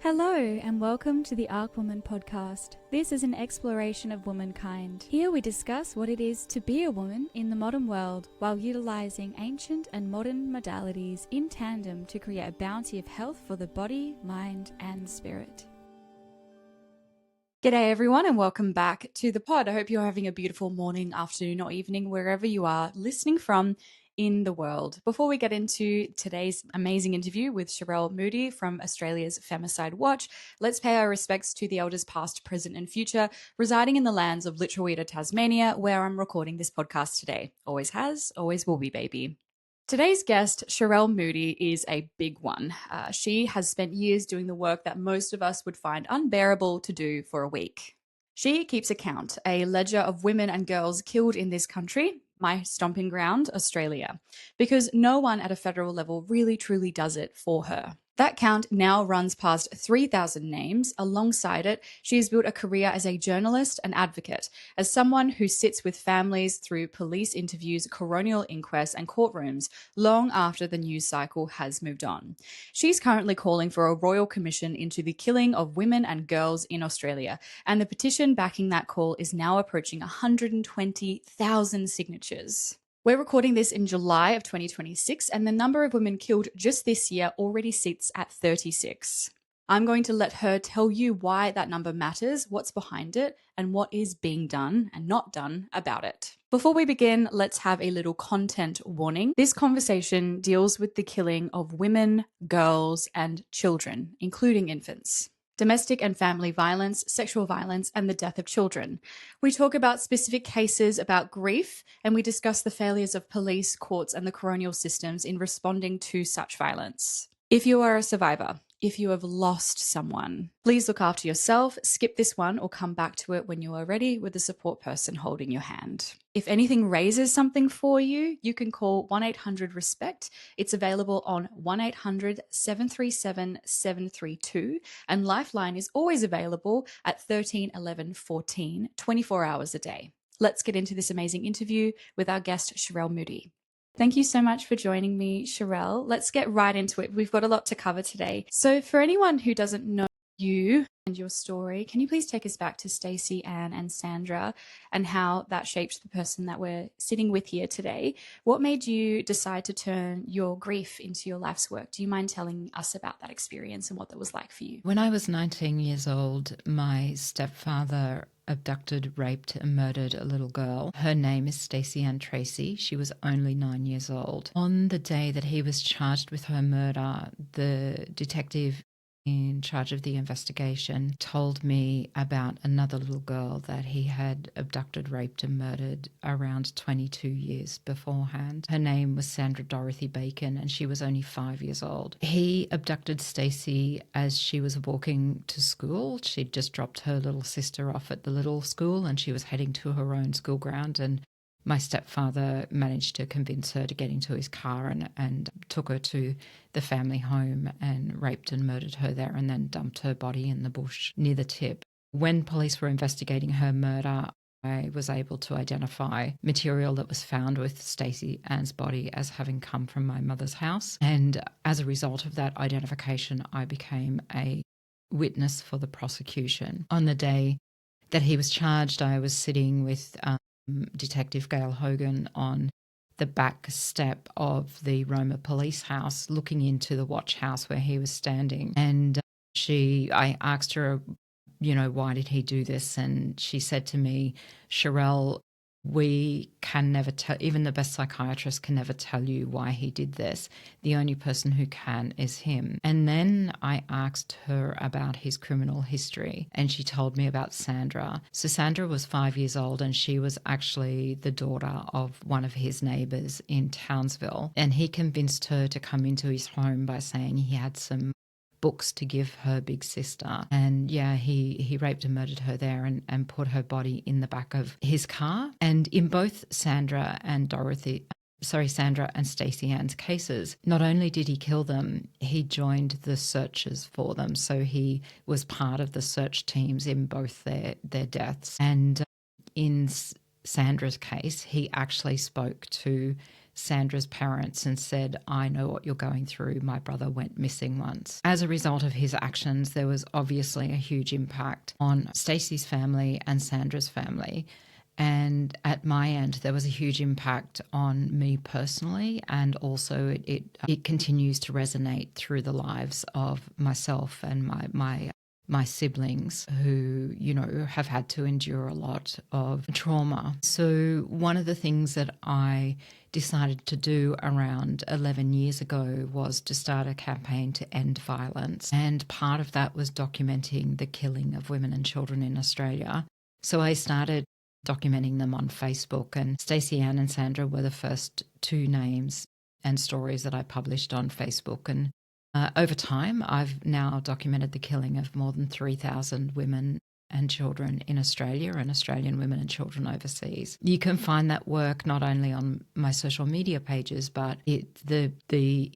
Hello and welcome to the Arc Woman podcast. This is an exploration of womankind. Here we discuss what it is to be a woman in the modern world while utilizing ancient and modern modalities in tandem to create a bounty of health for the body, mind and spirit. G'day everyone and welcome back to the pod. I hope you're having a beautiful morning, afternoon or evening wherever you are listening from in the world. Before we get into today's amazing interview with Sherele Moody from Australia's Femicide Watch, let's pay our respects to the elders past, present and future residing in the lands of Litchfield, Tasmania, where I'm recording this podcast today. Always has, always will be, baby. Today's guest, Sherele Moody, is a big one. She has spent years doing the work that most of us would find unbearable to do for a week. She keeps account, a ledger of women and girls killed in this country, my stomping ground, Australia, because no one at a federal level really truly does it for her. That count now runs past 3,000 names. Alongside it, she has built a career as a journalist and advocate, as someone who sits with families through police interviews, coronial inquests and courtrooms long after the news cycle has moved on. She's currently calling for a royal commission into the killing of women and girls in Australia, and the petition backing that call is now approaching 120,000 signatures. We're recording this in July of 2026, and the number of women killed just this year already sits at 36. I'm going to let her tell you why that number matters, what's behind it, and what is being done and not done about it. Before we begin, let's have a little content warning. This conversation deals with the killing of women, girls, and children, including infants. Domestic and family violence, sexual violence, and the death of children. We talk about specific cases about grief, and we discuss the failures of police, courts, and the coronial systems in responding to such violence. If you are a survivor, if you have lost someone, please look after yourself, skip this one, or come back to it when you are ready with a support person holding your hand. If anything raises something for you, you can call 1-800-RESPECT. It's available on 1-800-737-732, and Lifeline is always available at 13 11 14, 24 hours a day. Let's get into this amazing interview with our guest, Sherele Moody. Thank you so much for joining me, Sherele. Let's get right into it. We've got a lot to cover today. So for anyone who doesn't know you and your story, can you please take us back to Stacey-Ann and Sandra and how that shaped the person that we're sitting with here today? What made you decide to turn your grief into your life's work? Do you mind telling us about that experience and what that was like for you? When I was 19 years old, my stepfather abducted, raped and murdered a little girl. Her name is Stacey-Ann Tracy. She was only 9 years old. On the day that he was charged with her murder, the detective in charge of the investigation told me about another little girl that he had abducted, raped and murdered around 22 years beforehand. Her name was Sandra Dorothy Bacon and she was only 5 years old. He abducted Stacey as she was walking to school. She'd just dropped her little sister off at the little school and she was heading to her own school ground, and my stepfather managed to convince her to get into his car and took her to the family home and raped and murdered her there and then dumped her body in the bush near the tip. When police were investigating her murder, I was able to identify material that was found with Stacey-Ann's body as having come from my mother's house. And as a result of that identification, I became a witness for the prosecution. On the day that he was charged, I was sitting with Detective Gail Hogan on the back step of the Roma police house looking into the watch house where he was standing. And I asked her, why did he do this? And she said to me, Sherele, we can never tell, even the best psychiatrist can never tell you why he did this. The only person who can is him. And then I asked her about his criminal history and she told me about Sandra. So Sandra was 5 years old and she was actually the daughter of one of his neighbours in Townsville. And he convinced her to come into his home by saying he had some books to give her big sister. And he raped and murdered her there and put her body in the back of his car. And in both Sandra and Stacey-Ann's cases, not only did he kill them, he joined the searches for them. So he was part of the search teams in both their deaths. And in Sandra's case, he actually spoke to Sandra's parents and said, I know what you're going through. My brother went missing once. As a result of his actions, there was obviously a huge impact on Stacey's family and Sandra's family. And at my end, there was a huge impact on me personally, and also it continues to resonate through the lives of myself and my siblings who, have had to endure a lot of trauma. So one of the things that I decided to do around 11 years ago was to start a campaign to end violence. And part of that was documenting the killing of women and children in Australia. So I started documenting them on Facebook, and Stacey-Ann and Sandra were the first two names and stories that I published on Facebook. And over time, I've now documented the killing of more than 3,000 women and children in Australia and Australian women and children overseas. You can find that work not only on my social media pages, but the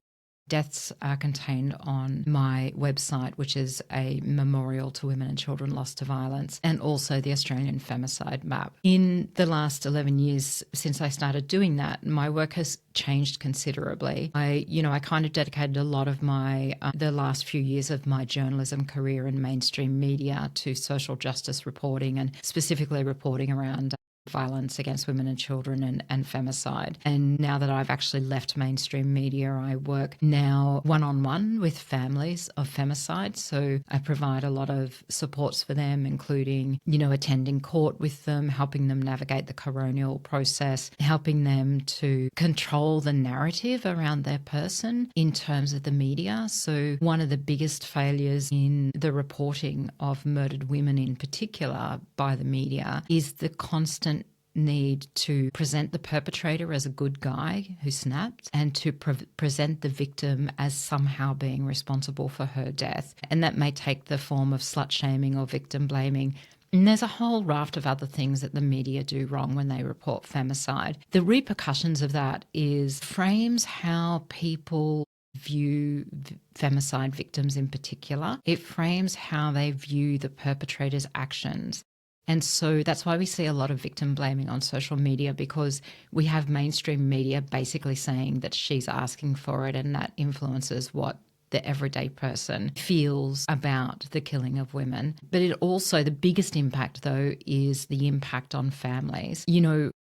deaths are contained on my website, which is a memorial to women and children lost to violence, and also the Australian Femicide map. In the last 11 years since I started doing that, my work has changed considerably. I kind of dedicated a lot of the last few years of my journalism career in mainstream media to social justice reporting, and specifically reporting around violence against women and children and femicide. And now that I've actually left mainstream media, I work now one-on-one with families of femicide. So I provide a lot of supports for them, including, attending court with them, helping them navigate the coronial process, helping them to control the narrative around their person in terms of the media. So one of the biggest failures in the reporting of murdered women in particular by the media is the constant need to present the perpetrator as a good guy who snapped, and to present the victim as somehow being responsible for her death. And that may take the form of slut shaming or victim blaming. And there's a whole raft of other things that the media do wrong when they report femicide. The repercussions of that is frames how people view femicide victims in particular. It frames how they view the perpetrator's actions. And so that's why we see a lot of victim blaming on social media, because we have mainstream media basically saying that she's asking for it, and that influences what the everyday person feels about the killing of women. But it also, the biggest impact though, is the impact on families.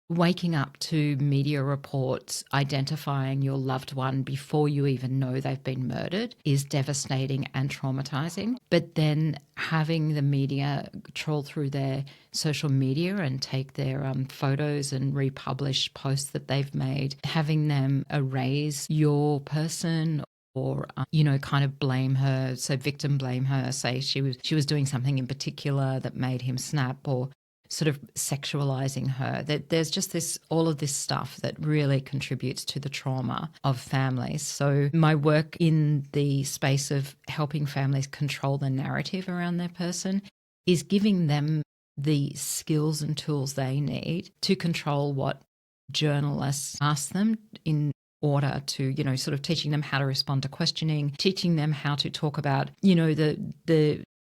Waking up to media reports identifying your loved one before you even know they've been murdered is devastating and traumatizing. But then having the media trawl through their social media and take their photos and republish posts that they've made, having them erase your person or, kind of blame her, so victim blame her, say she was doing something in particular that made him snap, or sort of sexualizing her. That there's just all of this stuff that really contributes to the trauma of families. So my work in the space of helping families control the narrative around their person is giving them the skills and tools they need to control what journalists ask them, in order to, sort of teaching them how to respond to questioning, teaching them how to talk about,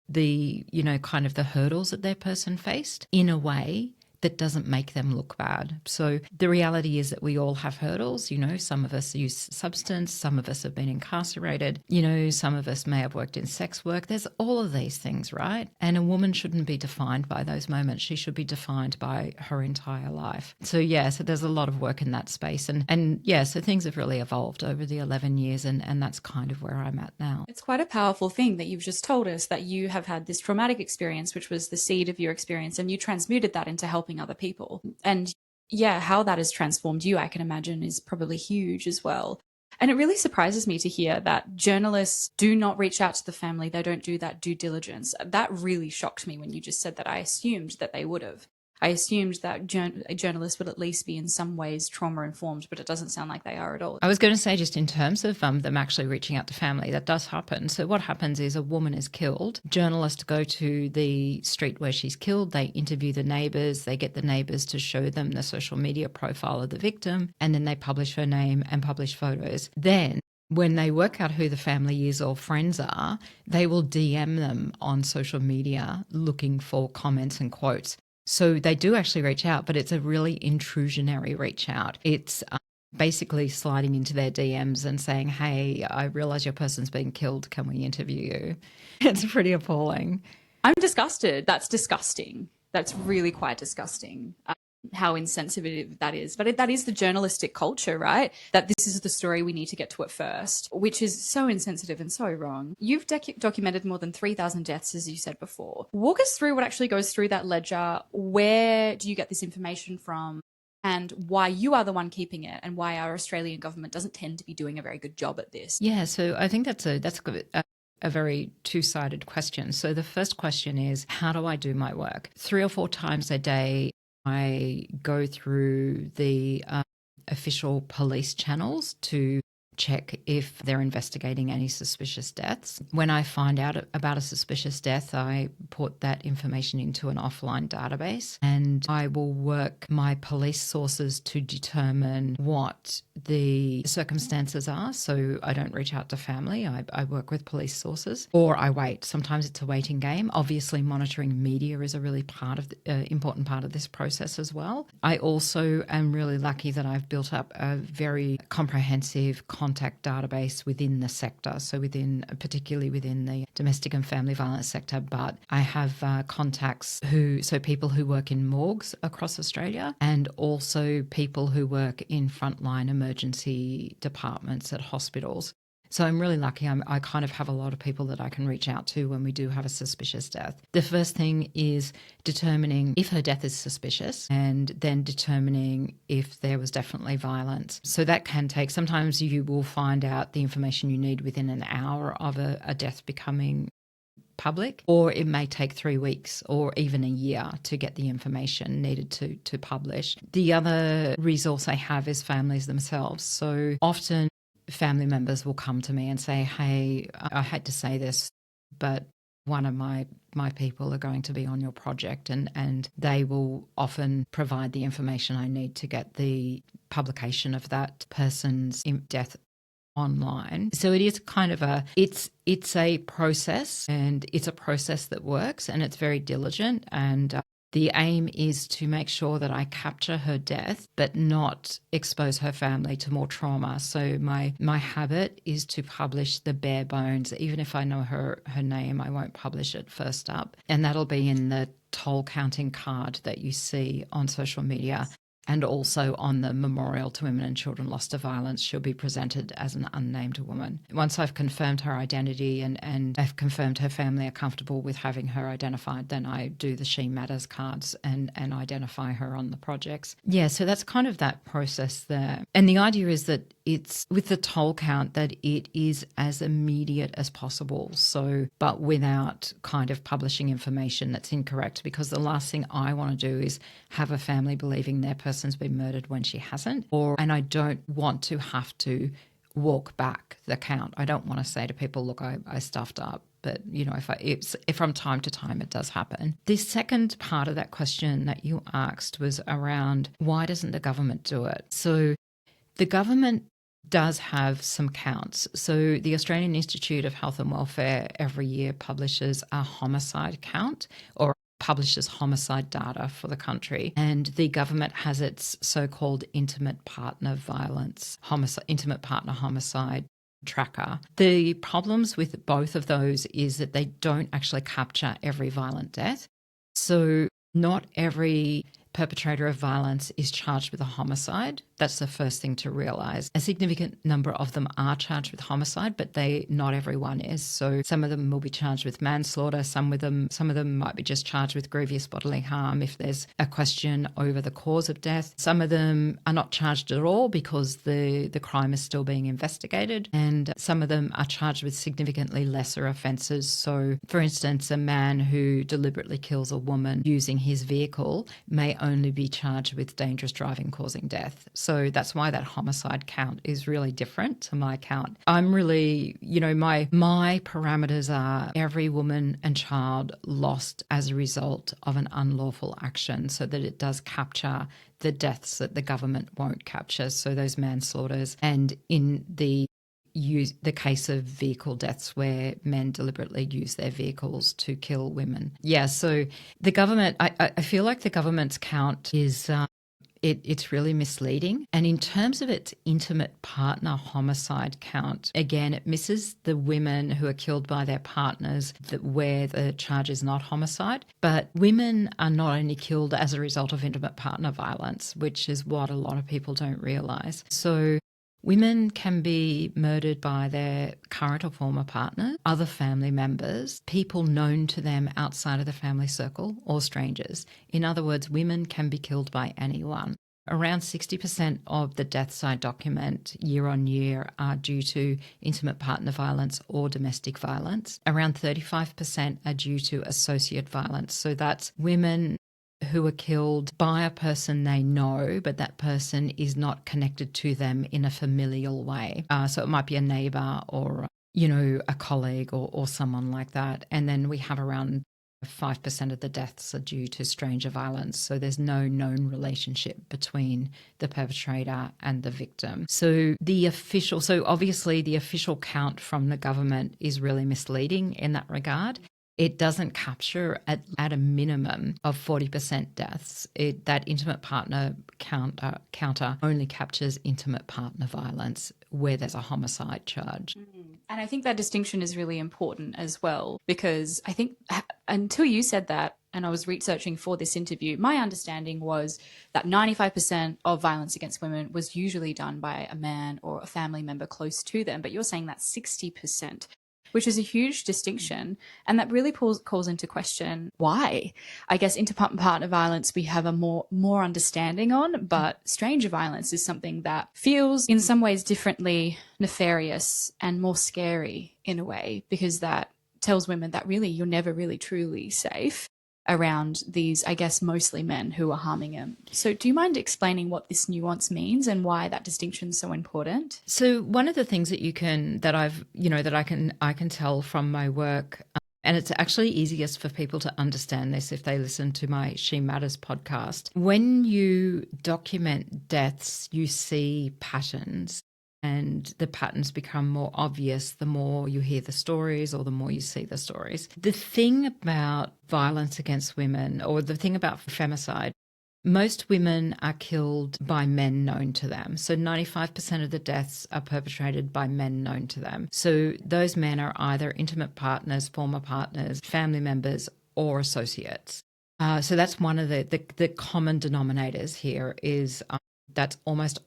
the kind of the hurdles that their person faced in a way that doesn't make them look bad. So the reality is that we all have hurdles. Some of us use substance, some of us have been incarcerated, some of us may have worked in sex work. There's all of these things, right? And a woman shouldn't be defined by those moments. She should be defined by her entire life. So so there's a lot of work in that space. So things have really evolved over the 11 years, and that's kind of where I'm at now. It's quite a powerful thing that you've just told us, that you have had this traumatic experience, which was the seed of your experience, and you transmuted that into helping other people. And how that has transformed you, I can imagine, is probably huge as well. And it really surprises me to hear that journalists do not reach out to the family. They don't do that due diligence. That really shocked me when you just said that. I assumed that they would have. I assumed that journalists would at least be in some ways trauma-informed, but it doesn't sound like they are at all. I was going to say, just in terms of them actually reaching out to family, that does happen. So what happens is a woman is killed. Journalists go to the street where she's killed. They interview the neighbours. They get the neighbours to show them the social media profile of the victim, and then they publish her name and publish photos. Then when they work out who the family is or friends are, they will DM them on social media looking for comments and quotes. So they do actually reach out, but it's a really intrusionary reach out. It's basically sliding into their DMs and saying, hey, I realize your person's been killed. Can we interview you? It's pretty appalling. I'm disgusted. That's disgusting. That's really quite disgusting. How insensitive that is. But that is the journalistic culture, right? That this is the story, we need to get to it first, which is so insensitive and so wrong. You've documented more than 3,000 deaths, as you said before. Walk us through what actually goes through that ledger. Where do you get this information from? And why you are the one keeping it, and why our Australian government doesn't tend to be doing a very good job at this. Yeah, so I think that's a very two-sided question. So the first question is, how do I do my work? 3 or 4 times a day, I go through the official police channels to check if they're investigating any suspicious deaths. When I find out about a suspicious death, I put that information into an offline database, and I will work my police sources to determine what the circumstances are. So I don't reach out to family. I work with police sources, or I wait. Sometimes it's a waiting game. Obviously, monitoring media is a really important part of this process as well. I also am really lucky that I've built up a very comprehensive contact database within the sector, so particularly within the domestic and family violence sector. But I have contacts people who work in morgues across Australia, and also people who work in frontline emergency departments at hospitals. So I'm really lucky. I kind of have a lot of people that I can reach out to when we do have a suspicious death. The first thing is determining if her death is suspicious, and then determining if there was definitely violence. So that can take, sometimes you will find out the information you need within an hour of a death becoming public, or it may take 3 weeks or even a year to get the information needed to publish. The other resource I have is families themselves. So often family members will come to me and say, hey, I hate to say this, but one of my people are going to be on your project, and they will often provide the information I need to get the publication of that person's death online. So it is kind of it's a process, and it's a process that works, and it's very diligent, and the aim is to make sure that I capture her death but not expose her family to more trauma. So my habit is to publish the bare bones. Even if I know her name, I won't publish it first up. And that'll be in the toll counting card that you see on social media. And also on the memorial to women and children lost to violence, she'll be presented as an unnamed woman. Once I've confirmed her identity and I've confirmed her family are comfortable with having her identified, then I do the She Matters cards and identify her on the projects. Yeah, so that's kind of that process there. And the idea is that it's with the toll count that it is as immediate as possible. So, but without kind of publishing information that's incorrect, because the last thing I want to do is have a family believing their person's been murdered when she hasn't. And I don't want to have to walk back the count. I don't want to say to people, look, I stuffed up. But, you know, if from time to time it does happen. The second part of that question that you asked was around why doesn't the government do it? So the government does have some counts. So the Australian Institute of Health and Welfare every year publishes a homicide count, or publishes homicide data for the country. And the government has its so-called intimate partner homicide tracker. The problems with both of those is that they don't actually capture every violent death. So not every perpetrator of violence is charged with a homicide. That's the first thing to realise. A significant number of them are charged with homicide, but not everyone is. So some of them will be charged with manslaughter. Some of them might be just charged with grievous bodily harm if there's a question over the cause of death. Some of them are not charged at all because the crime is still being investigated. And some of them are charged with significantly lesser offences. So, for instance, a man who deliberately kills a woman using his vehicle may only be charged with dangerous driving causing death. So that's why that homicide count is really different to my count. I'm really, my parameters are every woman and child lost as a result of an unlawful action, so that it does capture the deaths that the government won't capture. So those manslaughters, and in the case of vehicle deaths where men deliberately use their vehicles to kill women. Yeah, so the government, I feel like the government's count is it's really misleading. And in terms of its intimate partner homicide count, again, it misses the women who are killed by their partners where the charge is not homicide. But women are not only killed as a result of intimate partner violence, which is what a lot of people don't realise. So women can be murdered by their current or former partner, other family members, people known to them outside of the family circle, or strangers. In other words, women can be killed by anyone. Around 60% of the deaths I document year on year are due to intimate partner violence or domestic violence. Around 35% are due to associate violence. So that's women who are killed by a person they know, but that person is not connected to them in a familial way. So it might be a neighbour or, a colleague or someone like that. And then we have around 5% of the deaths are due to stranger violence. So there's no known relationship between the perpetrator and the victim. So obviously the official count from the government is really misleading in that regard. It doesn't capture at a minimum of 40% deaths. That intimate partner counter only captures intimate partner violence where there's a homicide charge. And I think that distinction is really important as well, because I think until you said that, and I was researching for this interview, my understanding was that 95% of violence against women was usually done by a man or a family member close to them. But you're saying that's 60%. Which is a huge distinction. And that really calls into question why. I guess inter-partner violence we have a more understanding on, but stranger violence is something that feels in some ways differently nefarious and more scary in a way, because that tells women that really you're never really truly safe around these, I guess, mostly men who are harming them. So do you mind explaining what this nuance means and why that distinction is so important? So one of the things that I can tell from my work, and it's actually easiest for people to understand this if they listen to my She Matters podcast. When you document deaths, you see patterns. And the patterns become more obvious the more you hear the stories or the more you see the stories. The thing about violence against women, or the thing about femicide, most women are killed by men known to them. So 95% of the deaths are perpetrated by men known to them. So those men are either intimate partners, former partners, family members, or associates. So that's one of the common denominators here is that's almost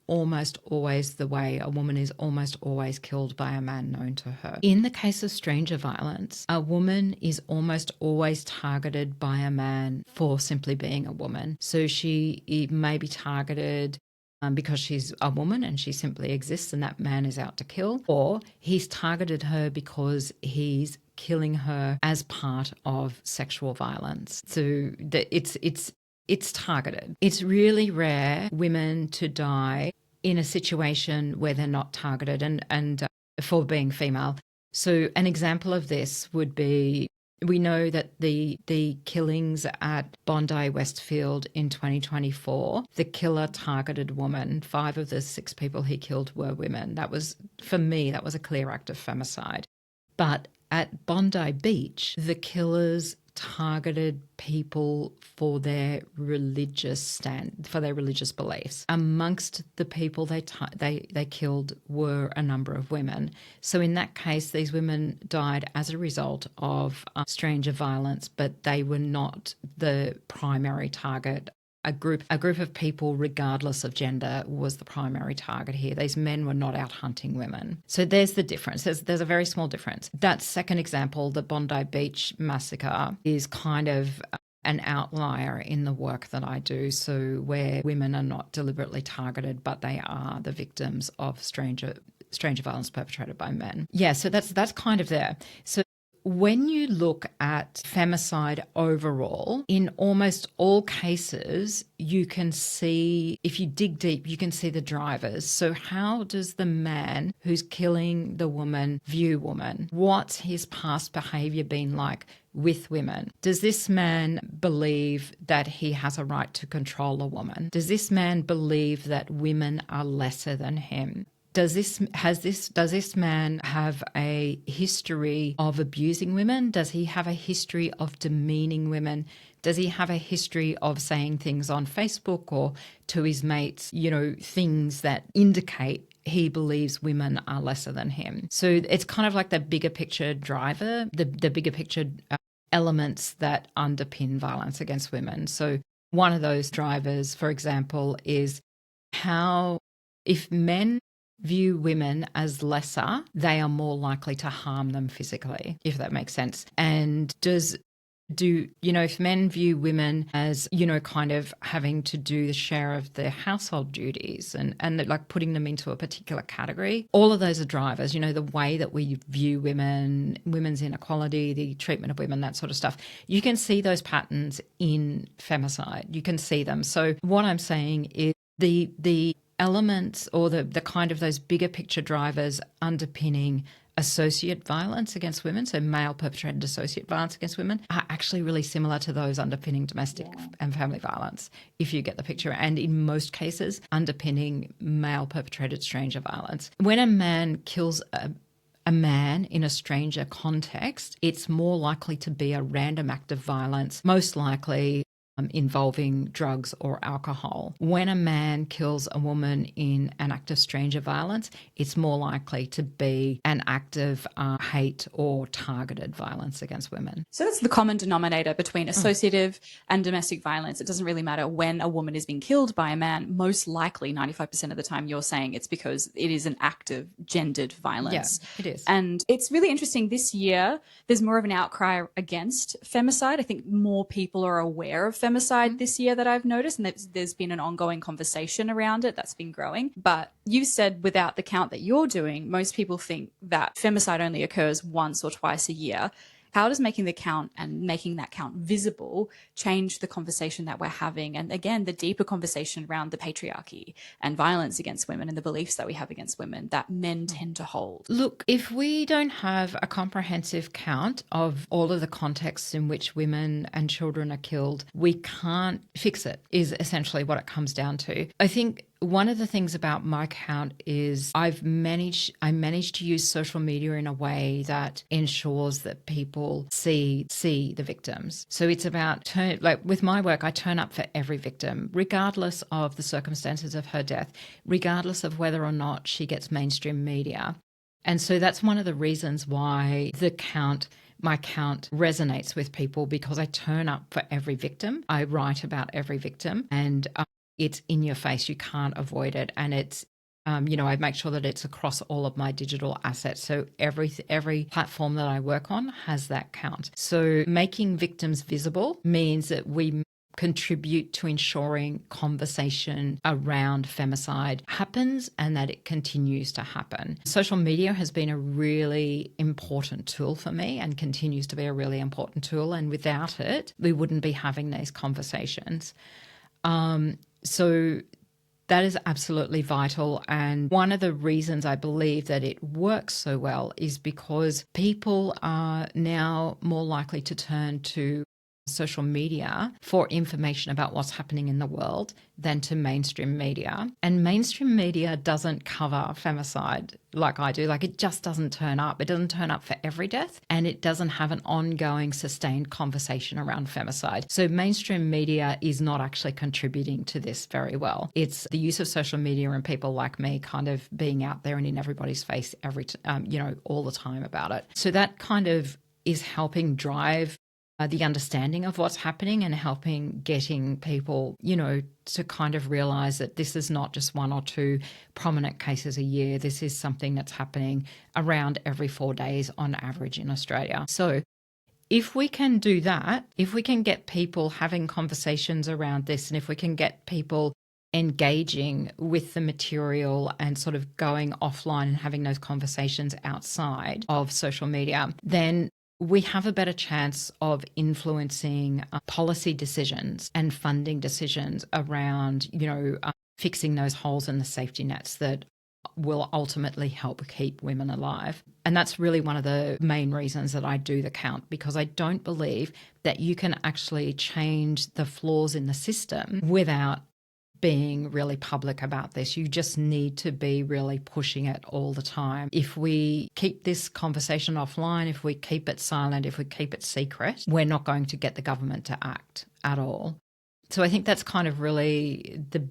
always the way a woman is almost always killed by a man known to her. In the case of stranger violence, a woman is almost always targeted by a man for simply being a woman. So she may be targeted because she's a woman and she simply exists and that man is out to kill, or he's targeted her because he's killing her as part of sexual violence. So it's targeted. It's really rare women to die in a situation where they're not targeted and for being female. So an example of this would be, we know that the killings at Bondi Westfield in 2024, the killer targeted woman. 5 of the 6 people he killed were women. For me, that was a clear act of femicide. But at Bondi Beach, the killers targeted people for their religious beliefs. Amongst the people they killed were a number of women. So in that case, these women died as a result of stranger violence, but they were not the primary target. A group of people, regardless of gender, was the primary target here. These men were not out hunting women. So there's the difference. There's a very small difference. That second example, the Bondi Beach massacre, is kind of an outlier in the work that I do. So where women are not deliberately targeted, but they are the victims of stranger violence perpetrated by men. Yeah, so that's kind of there. So when you look at femicide overall, in almost all cases, you can see, if you dig deep, you can see the drivers. So how does the man who's killing the woman view woman? What's his past behaviour been like with women? Does this man believe that he has a right to control a woman? Does this man believe that women are lesser than him? does this man have a history of abusing women? Does he have a history of demeaning women? Does he have a history of saying things on Facebook or to his mates, things that indicate he believes women are lesser than him? So it's kind of like the bigger picture driver, the bigger picture elements that underpin violence against women. So one of those drivers, for example, is how if men view women as lesser, they are more likely to harm them physically, if that makes sense. And if men view women as, kind of having to do the share of their household duties and like putting them into a particular category, all of those are drivers, the way that we view women, women's inequality, the treatment of women, that sort of stuff. You can see those patterns in femicide. You can see them. So what I'm saying is the elements or the kind of those bigger picture drivers underpinning associate violence against women, so male perpetrated associate violence against women, are actually really similar to those underpinning domestic and family violence, if you get the picture. And in most cases, underpinning male perpetrated stranger violence. When a man kills a man in a stranger context, it's more likely to be a random act of violence, most likely involving drugs or alcohol. When a man kills a woman in an act of stranger violence, it's more likely to be an act of hate or targeted violence against women. So that's the common denominator between associative and domestic violence. It doesn't really matter when a woman is being killed by a man. Most likely, 95% of the time, you're saying it's because it is an act of gendered violence. Yeah, it is. And it's really interesting this year, there's more of an outcry against femicide. I think more people are aware of femicide this year that I've noticed, and there's been an ongoing conversation around it that's been growing. But you said without the count that you're doing, most people think that femicide only occurs once or twice a year. How does making the count and making that count visible change the conversation that we're having? And again, the deeper conversation around the patriarchy and violence against women and the beliefs that we have against women that men tend to hold. Look, if we don't have a comprehensive count of all of the contexts in which women and children are killed, we can't fix it, is essentially what it comes down to. I think one of the things about my count is I managed to use social media in a way that ensures that people see the victims. So it's about with my work, I turn up for every victim, regardless of the circumstances of her death, regardless of whether or not she gets mainstream media. And so that's one of the reasons why my count resonates with people, because I turn up for every victim. I write about every victim, and it's in your face. You can't avoid it. And it's, I make sure that it's across all of my digital assets. So every platform that I work on has that count. So making victims visible means that we contribute to ensuring conversation around femicide happens and that it continues to happen. Social media has been a really important tool for me and continues to be a really important tool. And without it, we wouldn't be having these conversations. So that is absolutely vital. And one of the reasons I believe that it works so well is because people are now more likely to turn to social media for information about what's happening in the world than to mainstream media. And mainstream media doesn't cover femicide like I do. Like, it just doesn't turn up. It doesn't turn up for every death, and it doesn't have an ongoing sustained conversation around femicide. So mainstream media is not actually contributing to this very well. It's the use of social media and people like me kind of being out there and in everybody's face all the time about it. So that kind of is helping drive the understanding of what's happening and helping getting people, to kind of realise that this is not just one or two prominent cases a year. This is something that's happening around every 4 days on average in Australia. So if we can do that, if we can get people having conversations around this, and if we can get people engaging with the material and sort of going offline and having those conversations outside of social media, then we have a better chance of influencing policy decisions and funding decisions around, fixing those holes in the safety nets that will ultimately help keep women alive. And that's really one of the main reasons that I do the count, because I don't believe that you can actually change the flaws in the system without being really public about this. You just need to be really pushing it all the time. If we keep this conversation offline, if we keep it silent, if we keep it secret, we're not going to get the government to act at all. So I think that's kind of really the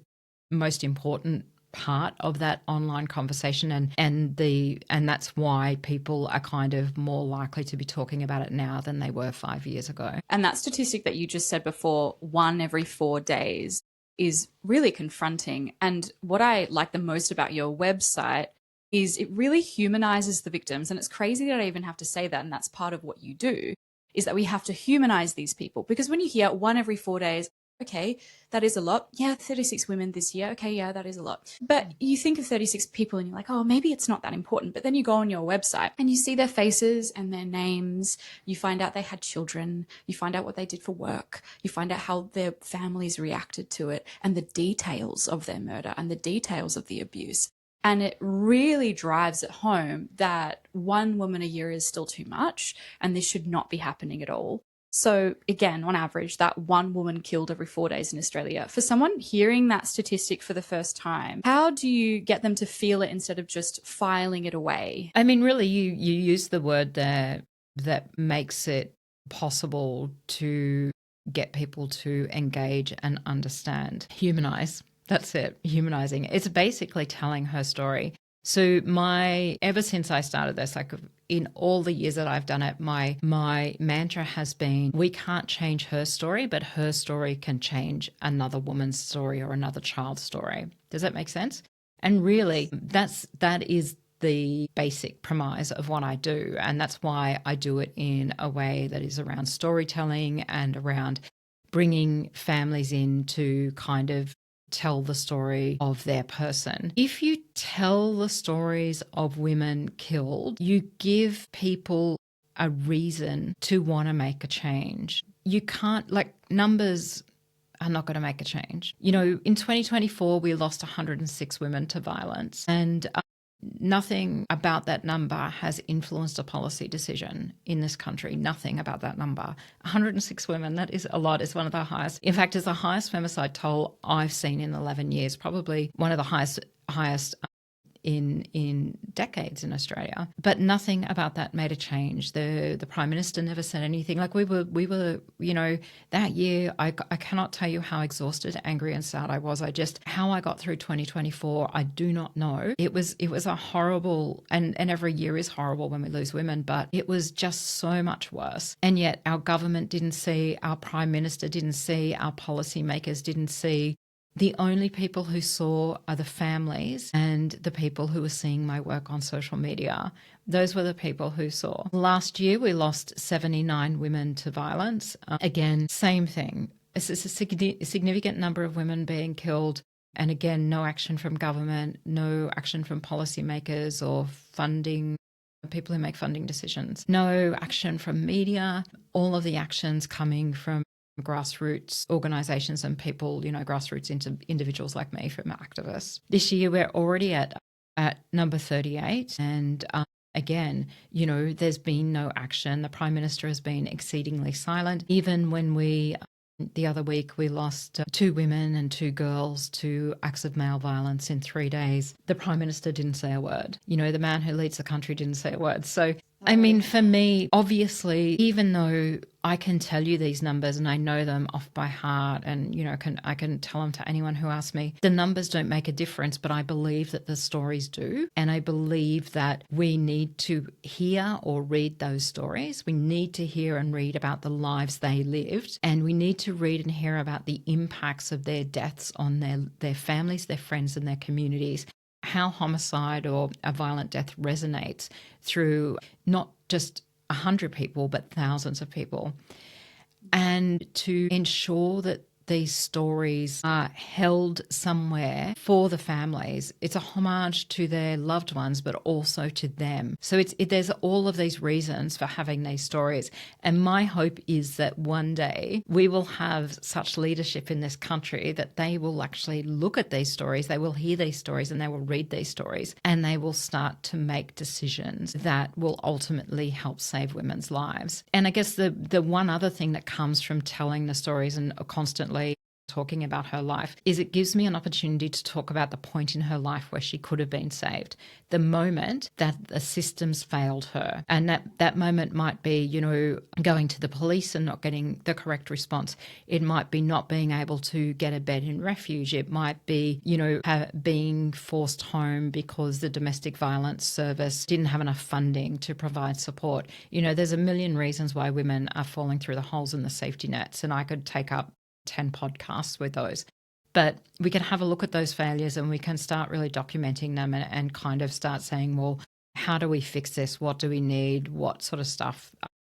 most important part of that online conversation, and that's why people are kind of more likely to be talking about it now than they were 5 years ago. And that statistic that you just said before, 1 every 4 days, is really confronting. And what I like the most about your website is it really humanizes the victims. And it's crazy that I even have to say that, and that's part of what you do, is that we have to humanize these people. Because when you hear 1 every 4 days, okay, that is a lot. Yeah, 36 women this year. Okay, yeah, that is a lot. But you think of 36 people and you're like, oh, maybe it's not that important. But then you go on your website and you see their faces and their names. You find out they had children. You find out what they did for work. You find out how their families reacted to it and the details of their murder and the details of the abuse. And it really drives it home that 1 woman a year is still too much and this should not be happening at all. So again, on average, that 1 woman killed every 4 days in Australia. For someone hearing that statistic for the first time, how do you get them to feel it instead of just filing it away? I mean, really, you use the word there that makes it possible to get people to engage and understand. Humanize. That's it. Humanizing. It's basically telling her story. So ever since I started this, like in all the years that I've done it, my mantra has been, we can't change her story, but her story can change another woman's story or another child's story. Does that make sense? And really, that is the basic premise of what I do. And that's why I do it in a way that is around storytelling and around bringing families in to kind of tell the story of their person. If you tell the stories of women killed, you give people a reason to want to make a change. You can't, like, numbers are not going to make a change. You know, in 2024, we lost 106 women to violence, and nothing about that number has influenced a policy decision in this country. Nothing about that number. 106 women, that is a lot. It's one of the highest. In fact, it's the highest femicide toll I've seen in 11 years, probably one of the highest in decades in Australia. But nothing about that made a change. The Prime Minister never said anything. Like we were, you know, that year, I cannot tell you how exhausted, angry and sad I was. How I got through 2024, I do not know. It was a horrible, and every year is horrible when we lose women, but it was just so much worse. And yet our government didn't see, our Prime Minister didn't see, our policymakers didn't see. The only people who saw are the families and the people who were seeing my work on social media. Those were the people who saw. Last year, we lost 79 women to violence. Again, same thing. It's a significant number of women being killed. And again, no action from government, no action from policymakers or funding, people who make funding decisions. No action from media. All of the actions coming from grassroots organisations and people, you know, grassroots individuals like me, from activists. This year we're already at number 38, and again, you know, there's been no action. The Prime Minister has been exceedingly silent. Even when the other week we lost 2 women and 2 girls to acts of male violence in 3 days, the Prime Minister didn't say a word. You know, the man who leads the country didn't say a word. So I mean, for me, obviously, even though I can tell you these numbers and I know them off by heart, and, you know, I can tell them to anyone who asks me, the numbers don't make a difference, but I believe that the stories do. And I believe that we need to hear or read those stories. We need to hear and read about the lives they lived. And we need to read and hear about the impacts of their deaths on their families, their friends, and their communities. How homicide or a violent death resonates through not just 100 people, but thousands of people. And to ensure that these stories are held somewhere for the families. It's a homage to their loved ones, but also to them. So there's all of these reasons for having these stories. And my hope is that one day we will have such leadership in this country that they will actually look at these stories, they will hear these stories, and they will read these stories, and they will start to make decisions that will ultimately help save women's lives. And I guess the one other thing that comes from telling the stories and constantly talking about her life is it gives me an opportunity to talk about the point in her life where she could have been saved, the moment that the systems failed her. And that moment might be, going to the police and not getting the correct response. It might be not being able to get a bed in refuge. It might be, being forced home because the domestic violence service didn't have enough funding to provide support. There's a million reasons why women are falling through the holes in the safety nets, and I could take up 10 podcasts with those. But we can have a look at those failures and we can start really documenting them and kind of start saying, well, how do we fix this? What do we need? What sort of stuff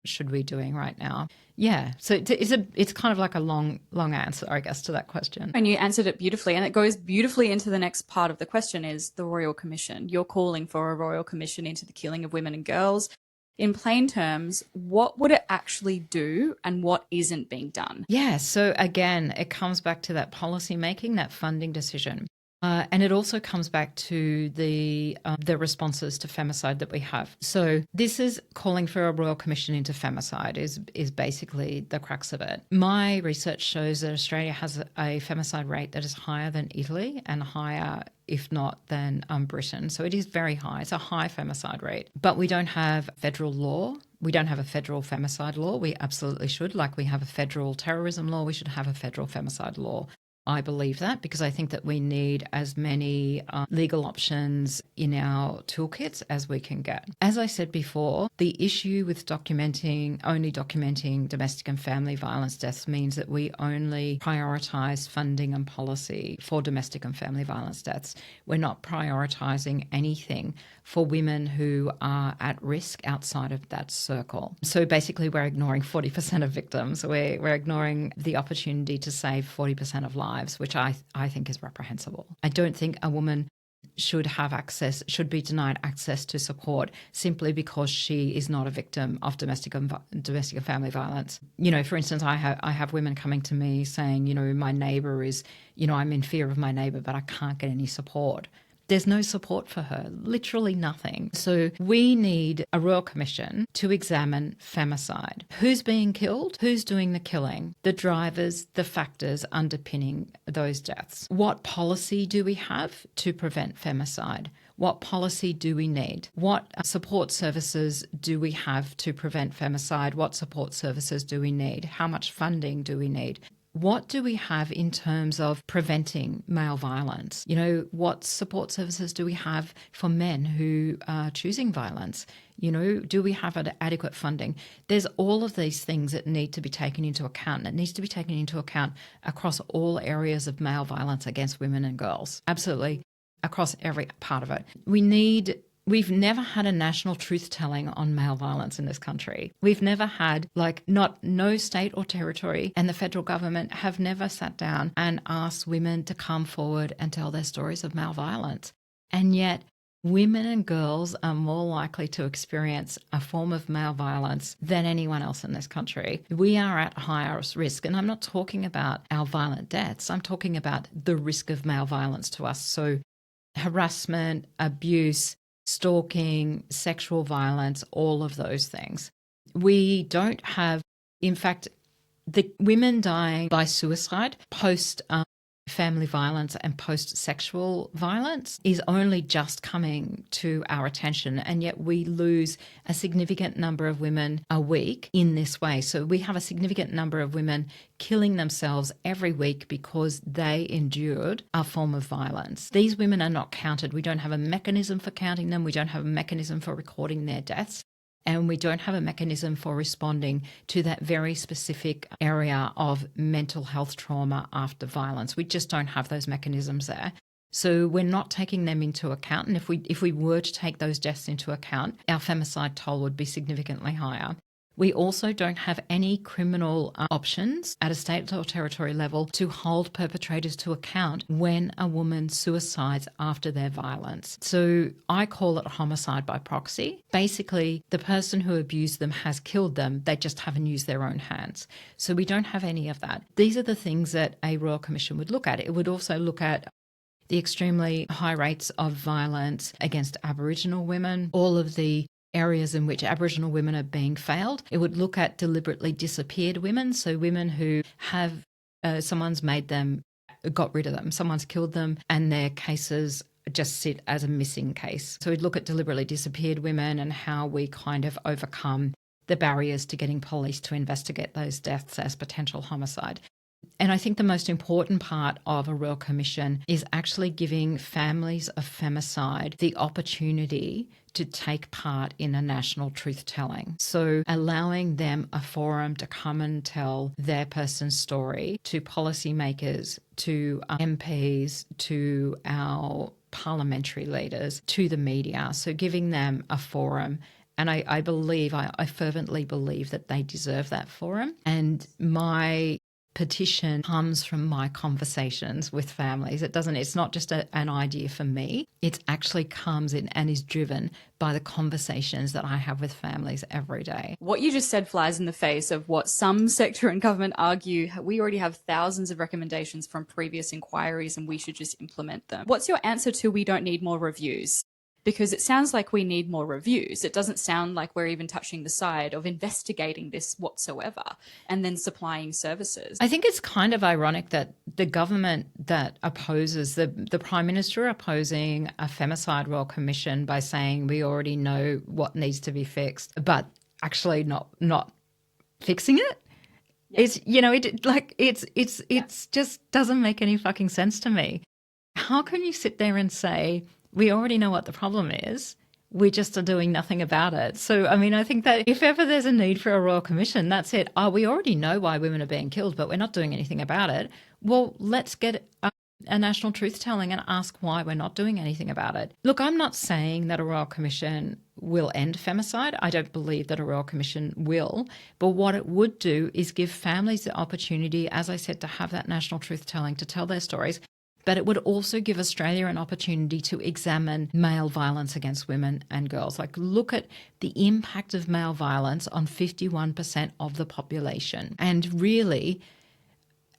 should we be doing right now? Yeah. So it's kind of like a long answer, I guess, to that question. And you answered it beautifully. And it goes beautifully into the next part of the question is the Royal Commission. You're calling for a Royal Commission into the killing of women and girls. In plain terms, what would it actually do and what isn't being done? Yeah, so again, it comes back to that policy making, that funding decision. And it also comes back to the responses to femicide that we have. So this is calling for a Royal Commission into femicide is basically the crux of it. My research shows that Australia has a femicide rate that is higher than Italy and higher, if not, than Britain. So it is very high. It's a high femicide rate. But we don't have federal law. We don't have a federal femicide law. We absolutely should. Like we have a federal terrorism law, we should have a federal femicide law. I believe that because I think that we need as many legal options in our toolkits as we can get. As I said before, the issue with only documenting domestic and family violence deaths means that we only prioritise funding and policy for domestic and family violence deaths. We're not prioritising anything for women who are at risk outside of that circle. So basically we're ignoring 40% of victims. We're ignoring the opportunity to save 40% of lives, which I think is reprehensible. I don't think a woman should be denied access to support simply because she is not a victim of domestic and family violence. For instance, I have women coming to me saying, my neighbour is, I'm in fear of my neighbour, but I can't get any support. There's no support for her, literally nothing. So we need a Royal Commission to examine femicide. Who's being killed? Who's doing the killing? The drivers, the factors underpinning those deaths. What policy do we have to prevent femicide? What policy do we need? What support services do we have to prevent femicide? What support services do we need? How much funding do we need? What do we have in terms of preventing male violence? What support services do we have for men who are choosing violence? Do we have adequate funding? There's all of these things that need to be taken into account. And it needs to be taken into account across all areas of male violence against women and girls. Absolutely. Across every part of it. We've never had a national truth-telling on male violence in this country. We've never had, no state or territory and the federal government have never sat down and asked women to come forward and tell their stories of male violence. And yet, women and girls are more likely to experience a form of male violence than anyone else in this country. We are at higher risk. And I'm not talking about our violent deaths. I'm talking about the risk of male violence to us. So harassment, abuse, stalking, sexual violence, all of those things. We don't have, in fact, the women dying by suicide post family violence and post-sexual violence is only just coming to our attention, and yet we lose a significant number of women a week in this way. So we have a significant number of women killing themselves every week because they endured a form of violence. These women are not counted. We don't have a mechanism for counting them. We don't have a mechanism for recording their deaths. And we don't have a mechanism for responding to that very specific area of mental health trauma after violence. We just don't have those mechanisms there. So we're not taking them into account. And if we were to take those deaths into account, our femicide toll would be significantly higher. We also don't have any criminal options at a state or territory level to hold perpetrators to account when a woman suicides after their violence. So I call it homicide by proxy. Basically, the person who abused them has killed them. They just haven't used their own hands. So we don't have any of that. These are the things that a Royal Commission would look at. It would also look at the extremely high rates of violence against Aboriginal women, all of the areas in which Aboriginal women are being failed. It would look at deliberately disappeared women, so women who have someone's got rid of them, someone's killed them, and their cases just sit as a missing case. So we'd look at deliberately disappeared women and how we kind of overcome the barriers to getting police to investigate those deaths as potential homicide. And I think the most important part of a Royal Commission is actually giving families of femicide the opportunity to take part in a national truth-telling. So allowing them a forum to come and tell their person's story to policymakers, to MPs, to our parliamentary leaders, to the media. So giving them a forum. And I fervently believe that they deserve that forum. And my petition comes from my conversations with families. It's not just an idea for me. It actually comes in and is driven by the conversations that I have with families every day. What you just said flies in the face of what some sector and government argue. We already have thousands of recommendations from previous inquiries and we should just implement them. What's your answer to we don't need more reviews? Because it sounds like we need more reviews. It doesn't sound like we're even touching the side of investigating this whatsoever and then supplying services. I think it's kind of ironic that the government that opposes, the Prime Minister opposing a Femicide Royal Commission by saying we already know what needs to be fixed, but actually not fixing it. Yeah. It's just doesn't make any fucking sense to me. How can you sit there and say, we already know what the problem is, we just are doing nothing about it? So, I mean, I think that if ever there's a need for a Royal Commission, that's it. Oh, we already know why women are being killed, but we're not doing anything about it. Well, let's get a national truth-telling and ask why we're not doing anything about it. Look, I'm not saying that a Royal Commission will end femicide. I don't believe that a Royal Commission will. But what it would do is give families the opportunity, as I said, to have that national truth-telling, to tell their stories. But it would also give Australia an opportunity to examine male violence against women and girls. Like, look at the impact of male violence on 51% of the population and really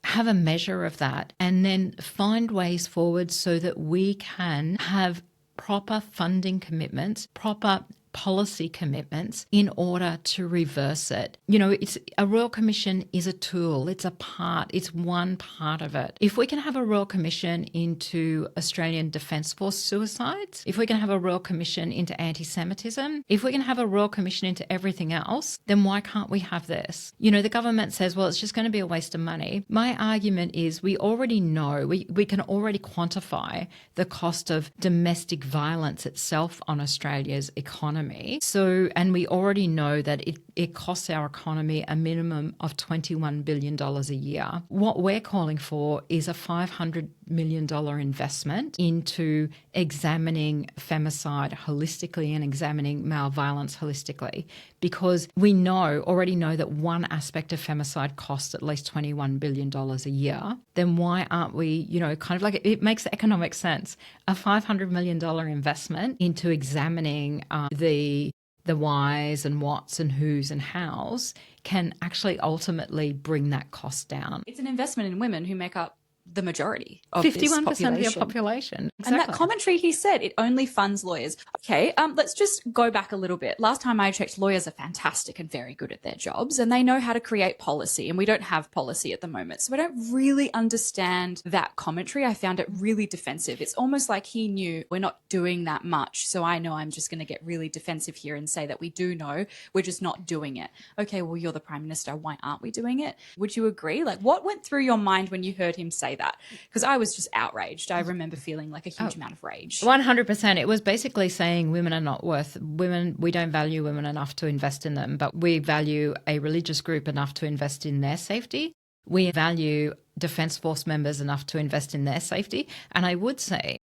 have a measure of that and then find ways forward so that we can have proper funding commitments, proper policy commitments in order to reverse it. You know, a Royal Commission is a tool. It's one part of it. If we can have a Royal Commission into Australian Defence Force suicides, if we can have a Royal Commission into anti-Semitism, if we can have a Royal Commission into everything else, then why can't we have this? You know, the government says, well, it's just going to be a waste of money. My argument is we already know, we can already quantify the cost of domestic violence itself on Australia's economy. So, and we already know that it costs our economy a minimum of $21 billion a year. What we're calling for is a $500 million investment into examining femicide holistically and examining male violence holistically, because we already know that one aspect of femicide costs at least $21 billion a year. Then why aren't we, kind of like it makes economic sense. A $500 million investment into examining the whys and whats and whos and hows can actually ultimately bring that cost down. It's an investment in women who make up the majority of 51% this of your population. Exactly. And that commentary, he said, it only funds lawyers. Okay, let's just go back a little bit. Last time I checked, lawyers are fantastic and very good at their jobs, and they know how to create policy, and we don't have policy at the moment. So I don't really understand that commentary. I found it really defensive. It's almost like he knew we're not doing that much, so I know I'm just going to get really defensive here and say that we do know, we're just not doing it. Okay, well, you're the Prime Minister. Why aren't we doing it? Would you agree? Like, what went through your mind when you heard him say that? Because I was just outraged. I remember feeling like a huge amount of rage. 100%. It was basically saying we don't value women enough to invest in them, but we value a religious group enough to invest in their safety. We value Defence Force members enough to invest in their safety. And I would say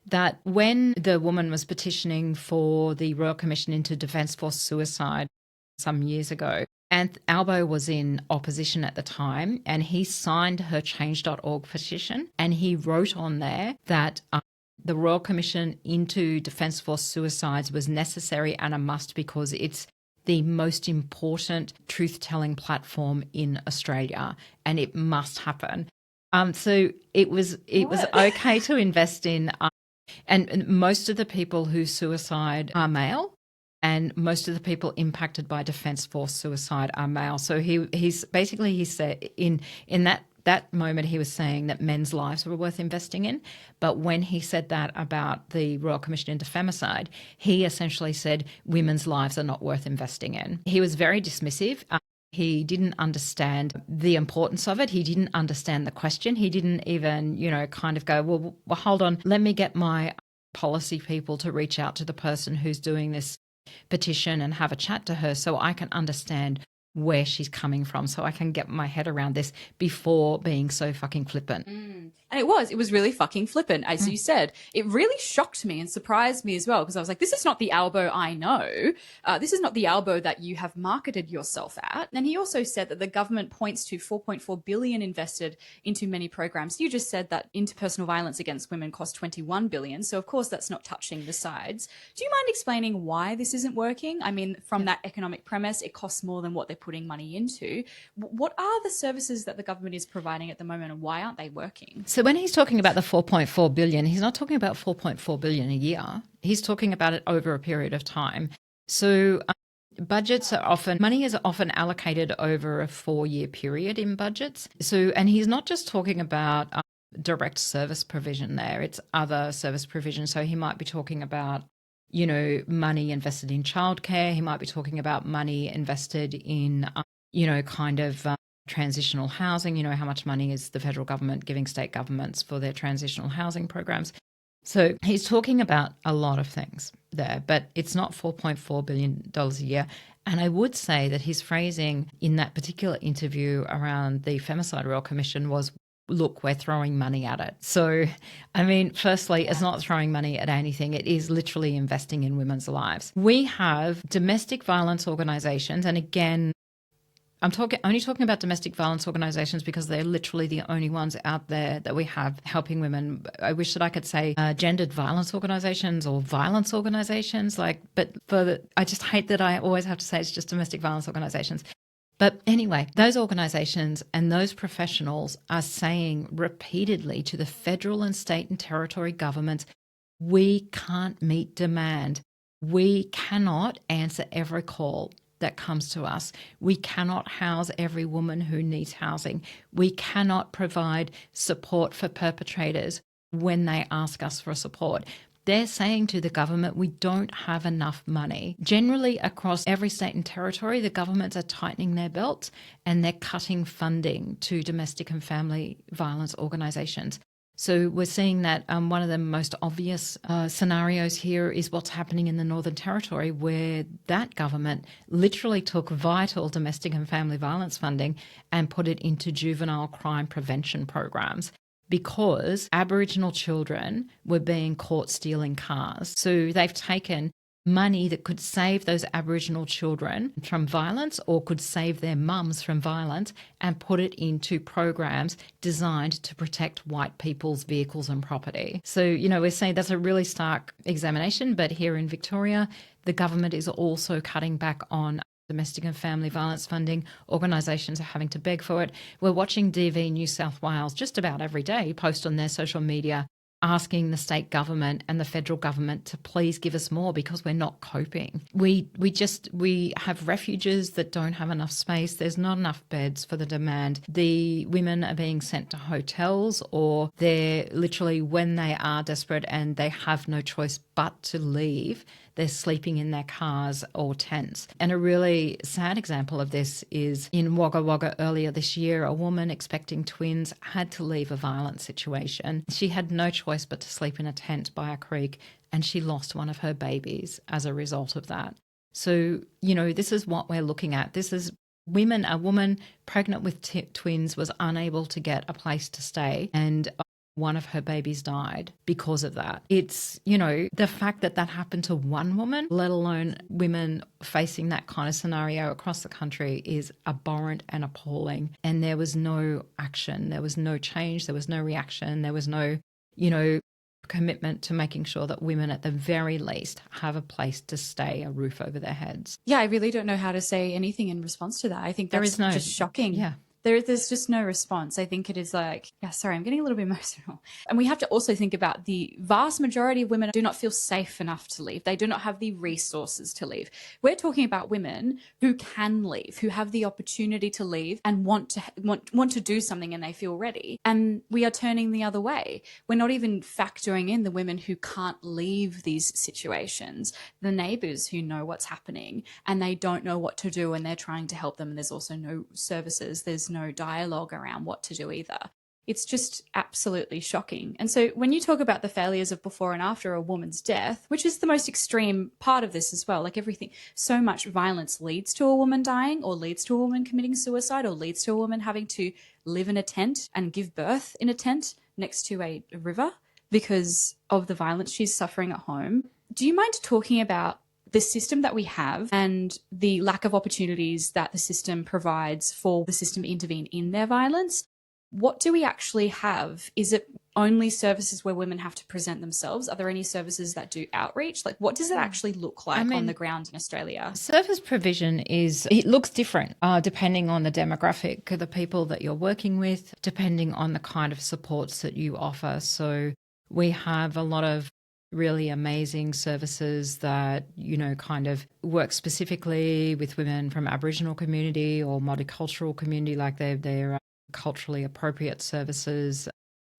that when the woman was petitioning for the Royal Commission into Defence Force suicide some years ago, and Albo was in opposition at the time, and he signed her change.org petition, and he wrote on there that the Royal Commission into Defence Force suicides was necessary and a must because it's the most important truth-telling platform in Australia, and it must happen. So it was okay to invest in, and most of the people who suicide are male. And most of the people impacted by Defence Force suicide are male. So he said in that that moment he was saying that men's lives were worth investing in. But when he said that about the Royal Commission into Femicide, he essentially said women's lives are not worth investing in. He was very dismissive. He didn't understand the importance of it. He didn't understand the question. He didn't even, kind of go, well, hold on, let me get my policy people to reach out to the person who's doing this petition and have a chat to her so I can understand where she's coming from, so I can get my head around this before being so fucking flippant. And it was really fucking flippant, as you said. It really shocked me and surprised me as well, because I was like, this is not the Albo I know. This is not the Albo that you have marketed yourself at. And he also said that the government points to 4.4 billion invested into many programs. You just said that interpersonal violence against women cost 21 billion. So of course that's not touching the sides. Do you mind explaining why this isn't working? I mean, from that economic premise, it costs more than what they're putting money into. What are the services that the government is providing at the moment, and why aren't they working? So when he's talking about the 4.4 billion, he's not talking about 4.4 billion a year. He's talking about it over a period of time. So money is often allocated over a 4-year period in budgets. So, and he's not just talking about direct service provision there, it's other service provision. So he might be talking about, money invested in childcare. He might be talking about money invested in, transitional housing. How much money is the federal government giving state governments for their transitional housing programs? So he's talking about a lot of things there, but it's not $4.4 billion a year. And I would say that his phrasing in that particular interview around the Femicide Royal Commission was, look, we're throwing money at it. So, I mean, firstly, it's not throwing money at anything. It is literally investing in women's lives. We have domestic violence organisations, and again, I'm only talking about domestic violence organisations because they're literally the only ones out there that we have helping women. I wish that I could say gendered violence organisations or violence organisations, but I just hate that I always have to say it's just domestic violence organisations. But anyway, those organisations and those professionals are saying repeatedly to the federal and state and territory governments, we can't meet demand. We cannot answer every call that comes to us. We cannot house every woman who needs housing. We cannot provide support for perpetrators when they ask us for support. They're saying to the government, we don't have enough money. Generally, across every state and territory, the governments are tightening their belts and they're cutting funding to domestic and family violence organisations. So we're seeing that one of the most obvious scenarios here is what's happening in the Northern Territory, where that government literally took vital domestic and family violence funding and put it into juvenile crime prevention programs, because Aboriginal children were being caught stealing cars. So they've taken money that could save those Aboriginal children from violence or could save their mums from violence and put it into programs designed to protect white people's vehicles and property. So, we're saying that's a really stark examination, but here in Victoria, the government is also cutting back on domestic and family violence funding. Organisations are having to beg for it. We're watching DV New South Wales just about every day post on their social media asking the state government and the federal government to please give us more because we're not coping. We have refuges that don't have enough space. There's not enough beds for the demand. The women are being sent to hotels, or they're literally, when they are desperate and they have no choice but to leave, they're sleeping in their cars or tents. And a really sad example of this is in Wagga Wagga earlier this year, a woman expecting twins had to leave a violent situation. She had no choice but to sleep in a tent by a creek, and she lost one of her babies as a result of that. So, this is what we're looking at. This is a woman pregnant with twins was unable to get a place to stay, and one of her babies died because of that. It's, the fact that happened to one woman, let alone women facing that kind of scenario across the country, is abhorrent and appalling. And there was no action. There was no change. There was no reaction. There was no, commitment to making sure that women at the very least have a place to stay, a roof over their heads. Yeah, I really don't know how to say anything in response to that. I think that's just shocking. Yeah. There's just no response. I think it is like, yeah, sorry, I'm getting a little bit emotional. And we have to also think about the vast majority of women do not feel safe enough to leave. They do not have the resources to leave. We're talking about women who can leave, who have the opportunity to leave and want to do something and they feel ready. And we are turning the other way. We're not even factoring in the women who can't leave these situations, the neighbors who know what's happening and they don't know what to do and they're trying to help them. And there's also no services. There's no dialogue around what to do either. It's just absolutely shocking. And so when you talk about the failures of before and after a woman's death, which is the most extreme part of this as well, like everything, so much violence leads to a woman dying or leads to a woman committing suicide or leads to a woman having to live in a tent and give birth in a tent next to a river because of the violence she's suffering at home. Do you mind talking about the system that we have and the lack of opportunities that the system provides for the system to intervene in their violence? What do we actually have? Is it only services where women have to present themselves? Are there any services that do outreach? Like, what does it actually look like on the ground in Australia? Service provision it looks different depending on the demographic of the people that you're working with, depending on the kind of supports that you offer. So we have a lot of really amazing services that, kind of work specifically with women from Aboriginal community or multicultural community, like they're culturally appropriate services.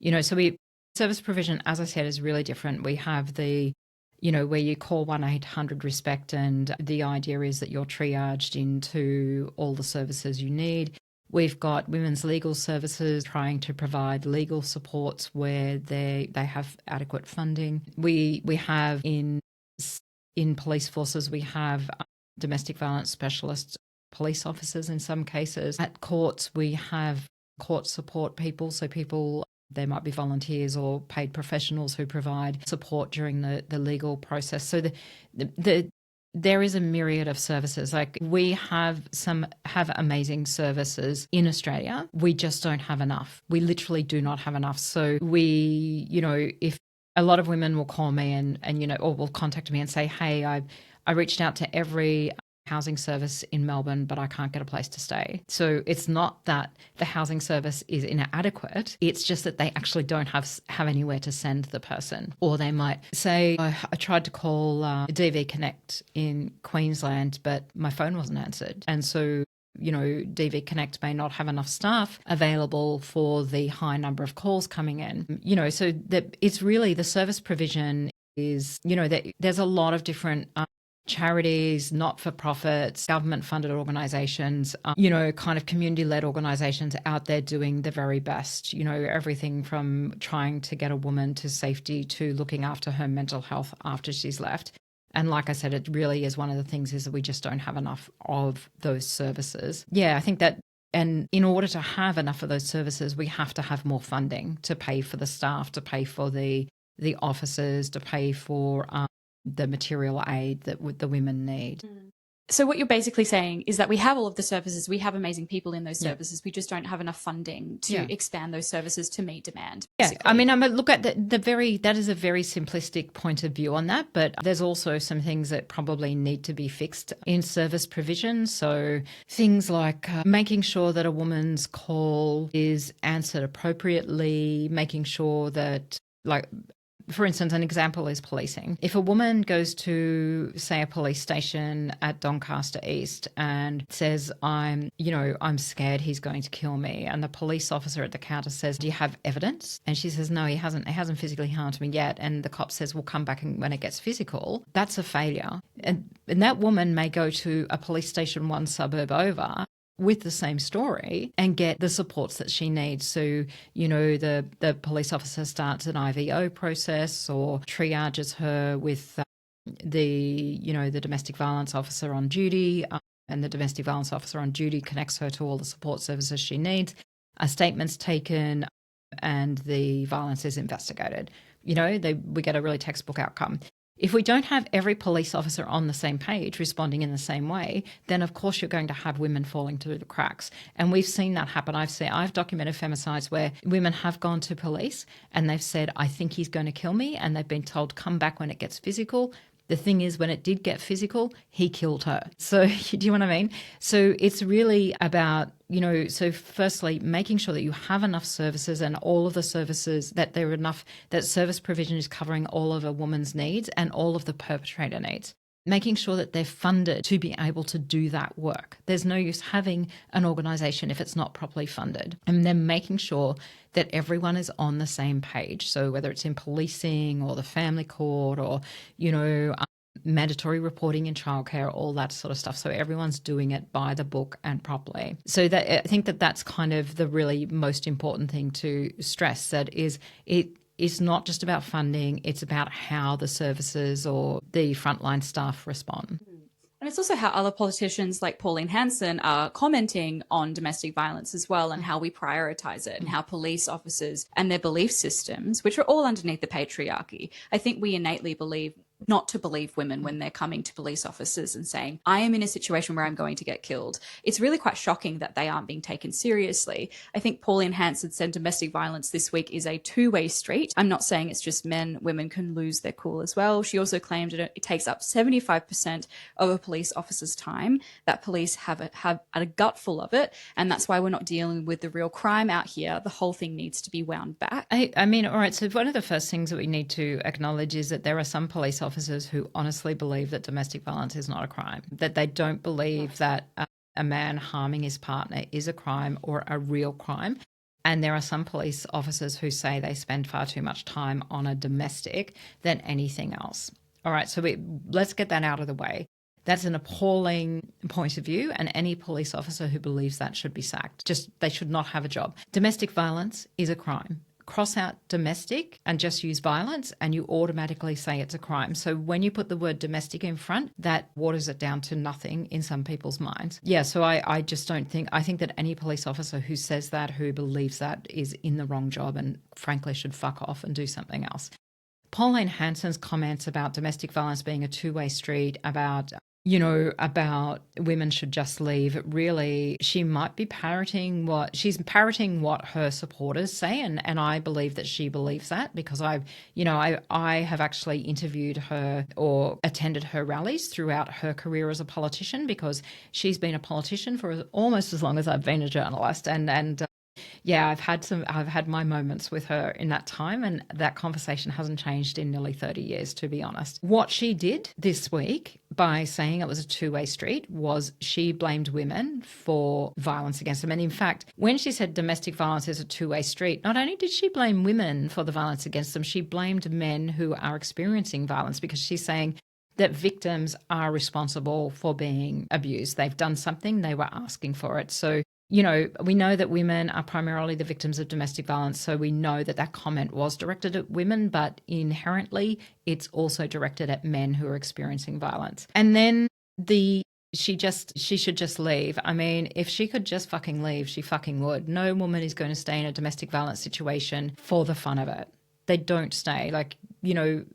So service provision, as I said, is really different. We have the, where you call 1-800-RESPECT and the idea is that you're triaged into all the services you need. We've got women's legal services trying to provide legal supports where they have adequate funding. We have in police forces, we have domestic violence specialists, police officers in some cases. At courts, we have court support people. So they might be volunteers or paid professionals who provide support during the legal process. So there is a myriad of services. Like we have amazing services in Australia. We just don't have enough. We literally do not have enough. So if a lot of women will call me and or will contact me and say, hey, I reached out to every housing service in Melbourne, but I can't get a place to stay. So it's not that the housing service is inadequate. It's just that they actually don't have anywhere to send the person. Or they might say, I tried to call DV Connect in Queensland, but my phone wasn't answered. And so DV Connect may not have enough staff available for the high number of calls coming in. So it's really the service provision is, there's a lot of different charities, not-for-profits, government-funded organisations, kind of community-led organisations out there doing the very best, everything from trying to get a woman to safety to looking after her mental health after she's left. And like I said, it really is one of the things is that we just don't have enough of those services. Yeah, I think that, and in order to have enough of those services, we have to have more funding to pay for the staff, to pay for the officers, to pay for the material aid that the women need. So what you're basically saying is that we have all of the services, we have amazing people in those services, we just don't have enough funding to expand those services to meet demand. Basically. Yeah, I mean, look at that is a very simplistic point of view on that, but there's also some things that probably need to be fixed in service provision. So things like making sure that a woman's call is answered appropriately, making sure that, like, for instance, an example is policing. If a woman goes to, say, a police station at Doncaster East and says, I'm scared he's going to kill me, and the police officer at the counter says, do you have evidence? And she says, no, he hasn't physically harmed me yet. And the cop says, we'll come back when it gets physical. That's a failure. And that woman may go to a police station one suburb over with the same story and get the supports that she needs. So, the police officer starts an IVO process or triages her with the domestic violence officer on duty, and the domestic violence officer on duty connects her to all the support services she needs. A statement's taken and the violence is investigated. We get a really textbook outcome. If we don't have every police officer on the same page responding in the same way, then of course you're going to have women falling through the cracks. And we've seen that happen. I've documented femicides where women have gone to police and they've said, I think he's going to kill me. And they've been told, come back when it gets physical. The thing is, when it did get physical, he killed her. So do you know what I mean? So it's really about, so firstly, making sure that you have enough services and all of the services, that there are enough, that service provision is covering all of a woman's needs and all of the perpetrator needs. Making sure that they're funded to be able to do that work. There's no use having an organisation if it's not properly funded. And then making sure that everyone is on the same page. So whether it's in policing or the family court or, mandatory reporting in childcare, all that sort of stuff. So everyone's doing it by the book and properly. So that I think that that's kind of the really most important thing to stress, that it's not just about funding, it's about how the services or the frontline staff respond. And it's also how other politicians like Pauline Hanson are commenting on domestic violence as well, and how we prioritize it, and how police officers and their belief systems, which are all underneath the patriarchy. I think we innately believe not to believe women when they're coming to police officers and saying, I am in a situation where I'm going to get killed. It's really quite shocking that they aren't being taken seriously. I think Pauline Hanson said domestic violence this week is a two-way street. I'm not saying it's just men. Women can lose their cool as well. She also claimed it takes up 75% of a police officer's time, that police have a gut full of it. And that's why we're not dealing with the real crime out here. The whole thing needs to be wound back. I mean, all right, so one of the first things that we need to acknowledge is that there are some police officers who honestly believe that domestic violence is not a crime, that they don't believe that a man harming his partner is a crime or a real crime. And there are some police officers who say they spend far too much time on a domestic than anything else. All right, so let's get that out of the way. That's an appalling point of view, and any police officer who believes that should be sacked. They should not have a job. Domestic violence is a crime. Cross out domestic and just use violence and you automatically say it's a crime. So when you put the word domestic in front, that waters it down to nothing in some people's minds. Yeah, so I just don't think, I think that any police officer who says that, who believes that, is in the wrong job and frankly should fuck off and do something else. Pauline Hanson's comments about domestic violence being a two-way street, about women should just leave. Really, she might be parroting what her supporters say, and I believe that she believes that, because I have actually interviewed her or attended her rallies throughout her career as a politician, because she's been a politician for almost as long as I've been a journalist, and yeah, I've had my moments with her in that time, and that conversation hasn't changed in nearly 30 years, to be honest. What she did this week by saying it was a two-way street was she blamed women for violence against them. And in fact, when she said domestic violence is a two-way street, not only did she blame women for the violence against them, she blamed men who are experiencing violence, because she's saying that victims are responsible for being abused. They've done something, they were asking for it. So we know that women are primarily the victims of domestic violence, so we know that that comment was directed at women, but inherently it's also directed at men who are experiencing violence. And then she should just leave. I mean, if she could just fucking leave, she fucking would. No woman is going to stay in a domestic violence situation for the fun of it. They don't stay.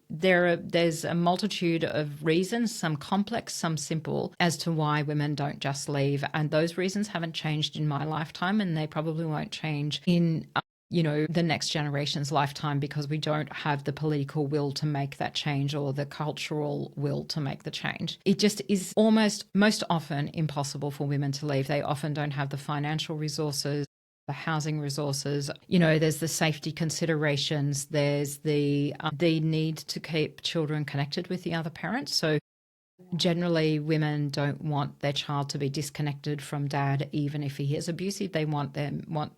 There's a multitude of reasons, some complex, some simple, as to why women don't just leave. And those reasons haven't changed in my lifetime, and they probably won't change in the next generation's lifetime, because we don't have the political will to make that change, or the cultural will to make the change. It just is most often impossible for women to leave. They often don't have the financial resources, the housing resources, there's the safety considerations, there's the need to keep children connected with the other parents. So generally, women don't want their child to be disconnected from dad, even if he is abusive. They want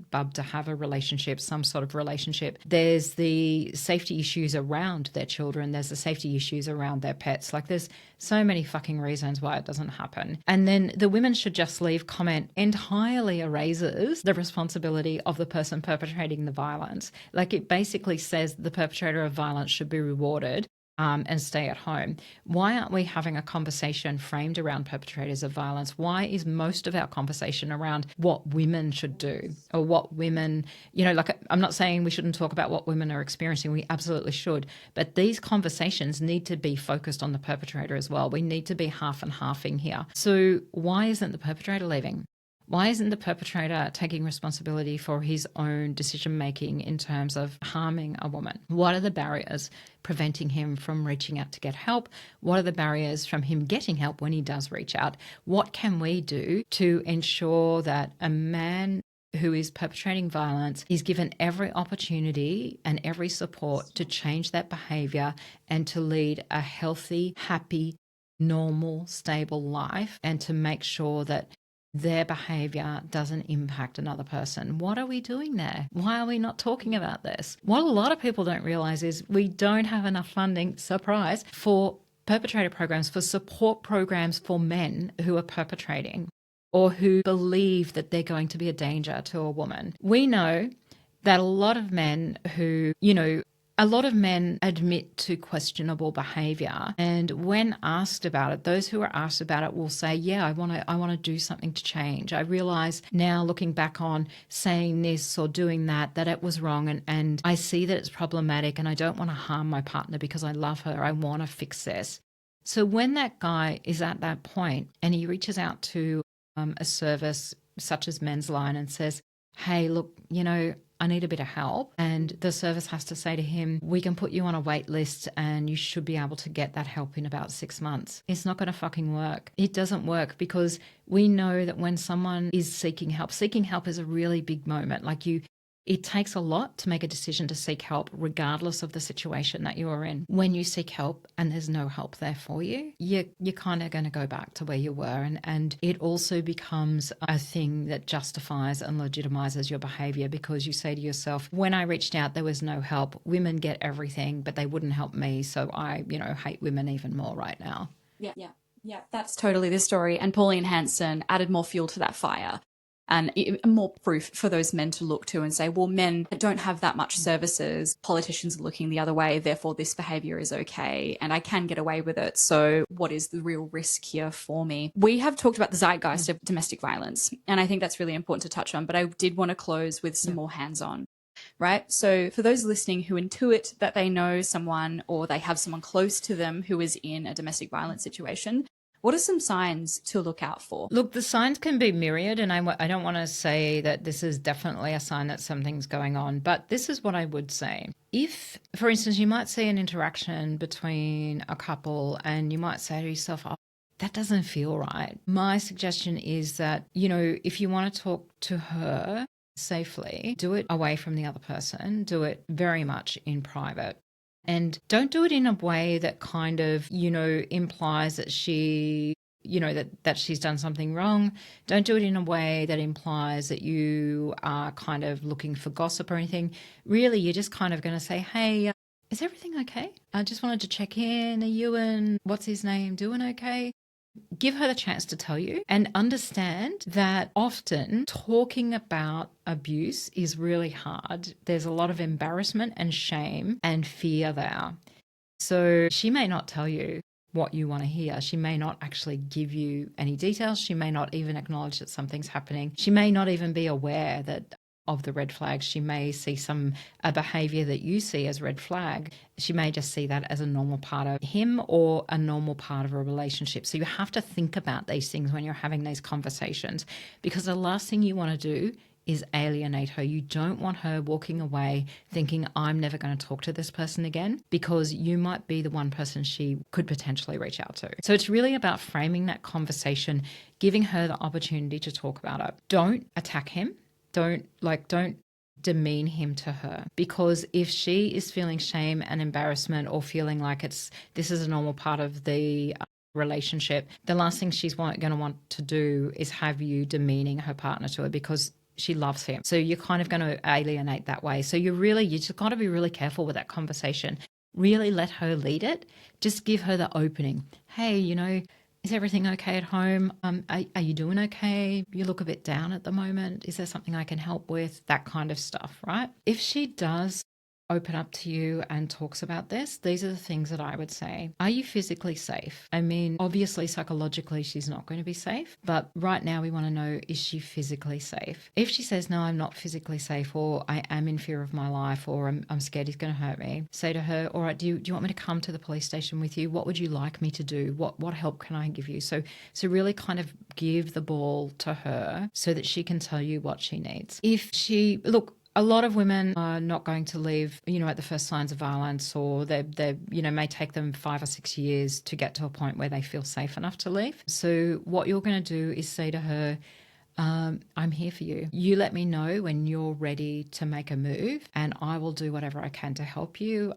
bub to have a relationship, some sort of relationship. There's the safety issues around their children. There's the safety issues around their pets. There's so many fucking reasons why it doesn't happen. And then the women should just leave comment entirely erases the responsibility of the person perpetrating the violence. It basically says the perpetrator of violence should be rewarded and stay at home. Why aren't we having a conversation framed around perpetrators of violence? Why is most of our conversation around what women should do, or what women, I'm not saying we shouldn't talk about what women are experiencing. We absolutely should. But these conversations need to be focused on the perpetrator as well. We need to be half and halfing here. So why isn't the perpetrator leaving? Why isn't the perpetrator taking responsibility for his own decision-making in terms of harming a woman? What are the barriers preventing him from reaching out to get help? What are the barriers from him getting help when he does reach out? What can we do to ensure that a man who is perpetrating violence is given every opportunity and every support to change that behavior and to lead a healthy, happy, normal, stable life, and to make sure that their behavior doesn't impact another person? What are we doing there? Why are we not talking about this? What a lot of people don't realize is we don't have enough funding, surprise, for perpetrator programs, for support programs for men who are perpetrating or who believe that they're going to be a danger to a woman. We know that a lot of men who, a lot of men admit to questionable behavior, and when asked about it, those who are asked about it will say, yeah, I want to do something to change. I realize now, looking back on saying this or doing that it was wrong, and I see that it's problematic, and I don't want to harm my partner because I love her. I want to fix this. So when that guy is at that point and he reaches out to a service such as Men's Line and says, hey, look, I need a bit of help. And the service has to say to him, we can put you on a wait list and you should be able to get that help in about 6 months. It's not going to fucking work. It doesn't work, because we know that when someone is seeking help is a really big moment. It takes a lot to make a decision to seek help, regardless of the situation that you are in. When you seek help and there's no help there for you, you're kind of going to go back to where you were. And it also becomes a thing that justifies and legitimizes your behavior, because you say to yourself, when I reached out, there was no help. Women get everything, but they wouldn't help me. So I, hate women even more right now. Yeah, that's totally the story. And Pauline Hanson added more fuel to that fire, and more proof for those men to look to and say, well, men don't have that much services. Politicians are looking the other way. Therefore, this behavior is okay and I can get away with it. So what is the real risk here for me? We have talked about the zeitgeist of domestic violence, and I think that's really important to touch on. But I did want to close with some more hands-on. Right? So for those listening who intuit that they know someone or they have someone close to them who is in a domestic violence situation, what are some signs to look out for? Look, the signs can be myriad, and I don't want to say that this is definitely a sign that something's going on, but this is what I would say. If, for instance, you might see an interaction between a couple and you might say to yourself, oh, that doesn't feel right. My suggestion is that, if you want to talk to her safely, do it away from the other person. Do it very much in private. And don't do it in a way that kind of, implies that she, that she's done something wrong. Don't do it in a way that implies that you are kind of looking for gossip or anything. Really, you're just kind of going to say, hey, is everything okay? I just wanted to check in. Are you and what's his name doing okay? Give her the chance to tell you, and understand that often talking about abuse is really hard. There's a lot of embarrassment and shame and fear there. So she may not tell you what you want to hear. She may not actually give you any details. She may not even acknowledge that something's happening. She may not even be aware of the red flags. She may see a behavior that you see as red flag. She may just see that as a normal part of him or a normal part of a relationship. So you have to think about these things when you're having these conversations, because the last thing you want to do is alienate her. You don't want her walking away thinking, I'm never going to talk to this person again, because you might be the one person she could potentially reach out to. So it's really about framing that conversation, giving her the opportunity to talk about it. Don't attack him. Don't demean him to her, because if she is feeling shame and embarrassment or feeling like this is a normal part of the relationship, the last thing she's going to want to do is have you demeaning her partner to her, because she loves him. So you're kind of going to alienate that way. So you just got to be really careful with that conversation. Really let her lead it. Just give her the opening. Hey, is everything okay at home? Are you doing okay? You look a bit down at the moment. Is there something I can help with? That kind of stuff, right? If she does open up to you and talks about this, these are the things that I would say. Are you physically safe? I mean, obviously, psychologically, she's not going to be safe. But right now, we want to know, is she physically safe? If she says, no, I'm not physically safe, or I am in fear of my life, or I'm scared he's going to hurt me, say to her, all right, do you want me to come to the police station with you? What would you like me to do? What help can I give you? So really kind of give the ball to her so that she can tell you what she needs. If she, look, a lot of women are not going to leave, at the first signs of violence, or they may take them 5 or 6 years to get to a point where they feel safe enough to leave. So what you're going to do is say to her, I'm here for you. You let me know when you're ready to make a move, and I will do whatever I can to help you.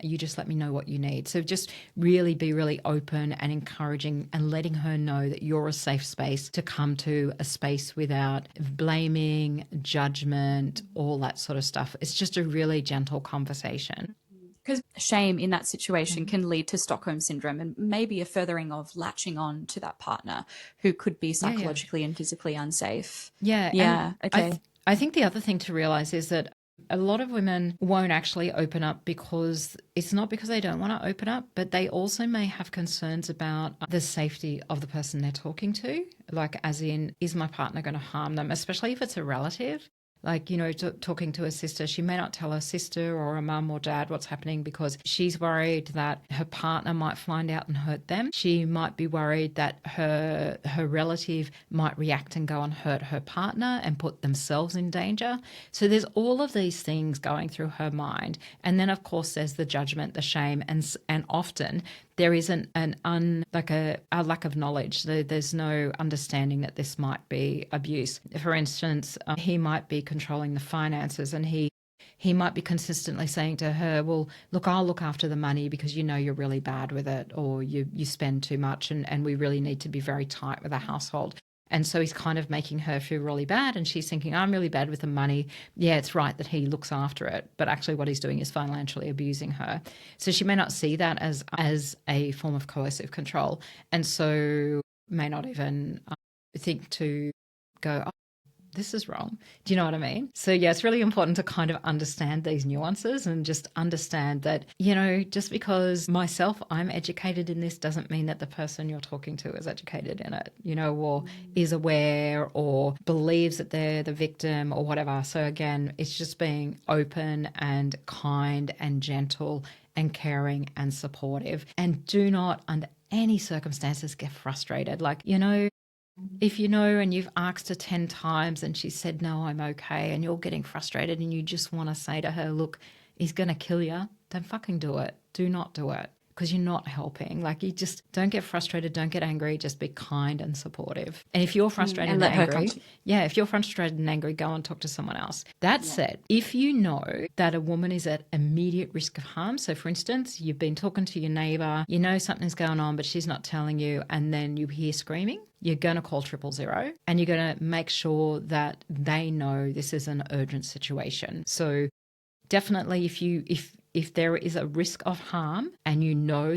You just let me know what you need. So just really be really open and encouraging and letting her know that you're a safe space to come to, a space without blaming, judgment, all that sort of stuff. It's just a really gentle conversation. Because shame in that situation can lead to Stockholm syndrome and maybe a furthering of latching on to that partner who could be psychologically and physically unsafe. Yeah. Yeah. And Okay. I think the other thing to realize is that a lot of women won't actually open up because it's not because they don't want to open up, but they also may have concerns about the safety of the person they're talking to. Like, as in, is my partner going to harm them, especially if it's a relative? Like, talking to a sister, she may not tell her sister or a mum or dad what's happening because she's worried that her partner might find out and hurt them. She might be worried that her relative might react and go and hurt her partner and put themselves in danger. So there's all of these things going through her mind. And then, of course, there's the judgment, the shame, and often there isn't a lack of knowledge. There's no understanding that this might be abuse. For instance, he might be controlling the finances, and he might be consistently saying to her, well, look, I'll look after the money because you're really bad with it, or you spend too much, and we really need to be very tight with the household. And so he's kind of making her feel really bad, and she's thinking, I'm really bad with the money. Yeah, it's right that he looks after it, but actually what he's doing is financially abusing her. So she may not see that as a form of coercive control, and so may not even think to go, oh, this is wrong. Do you know what I mean? So yeah, it's really important to kind of understand these nuances and just understand that, just because I'm educated in this doesn't mean that the person you're talking to is educated in it, or is aware or believes that they're the victim or whatever. So again, it's just being open and kind and gentle and caring and supportive, and do not under any circumstances get frustrated. Like, if and you've asked her 10 times and she said, no, I'm okay, and you're getting frustrated and you just want to say to her, look, he's going to kill you, don't fucking do it. Do not do it, because you're not helping. Like, you just don't get frustrated, don't get angry, just be kind and supportive. And if you're frustrated and angry, if you're frustrated and angry, go and talk to someone else. That said, if you know that a woman is at immediate risk of harm, so for instance, you've been talking to your neighbour, something's going on, but she's not telling you, and then you hear screaming, you're going to call 000, and you're going to make sure that they know this is an urgent situation. So definitely, if there is a risk of harm and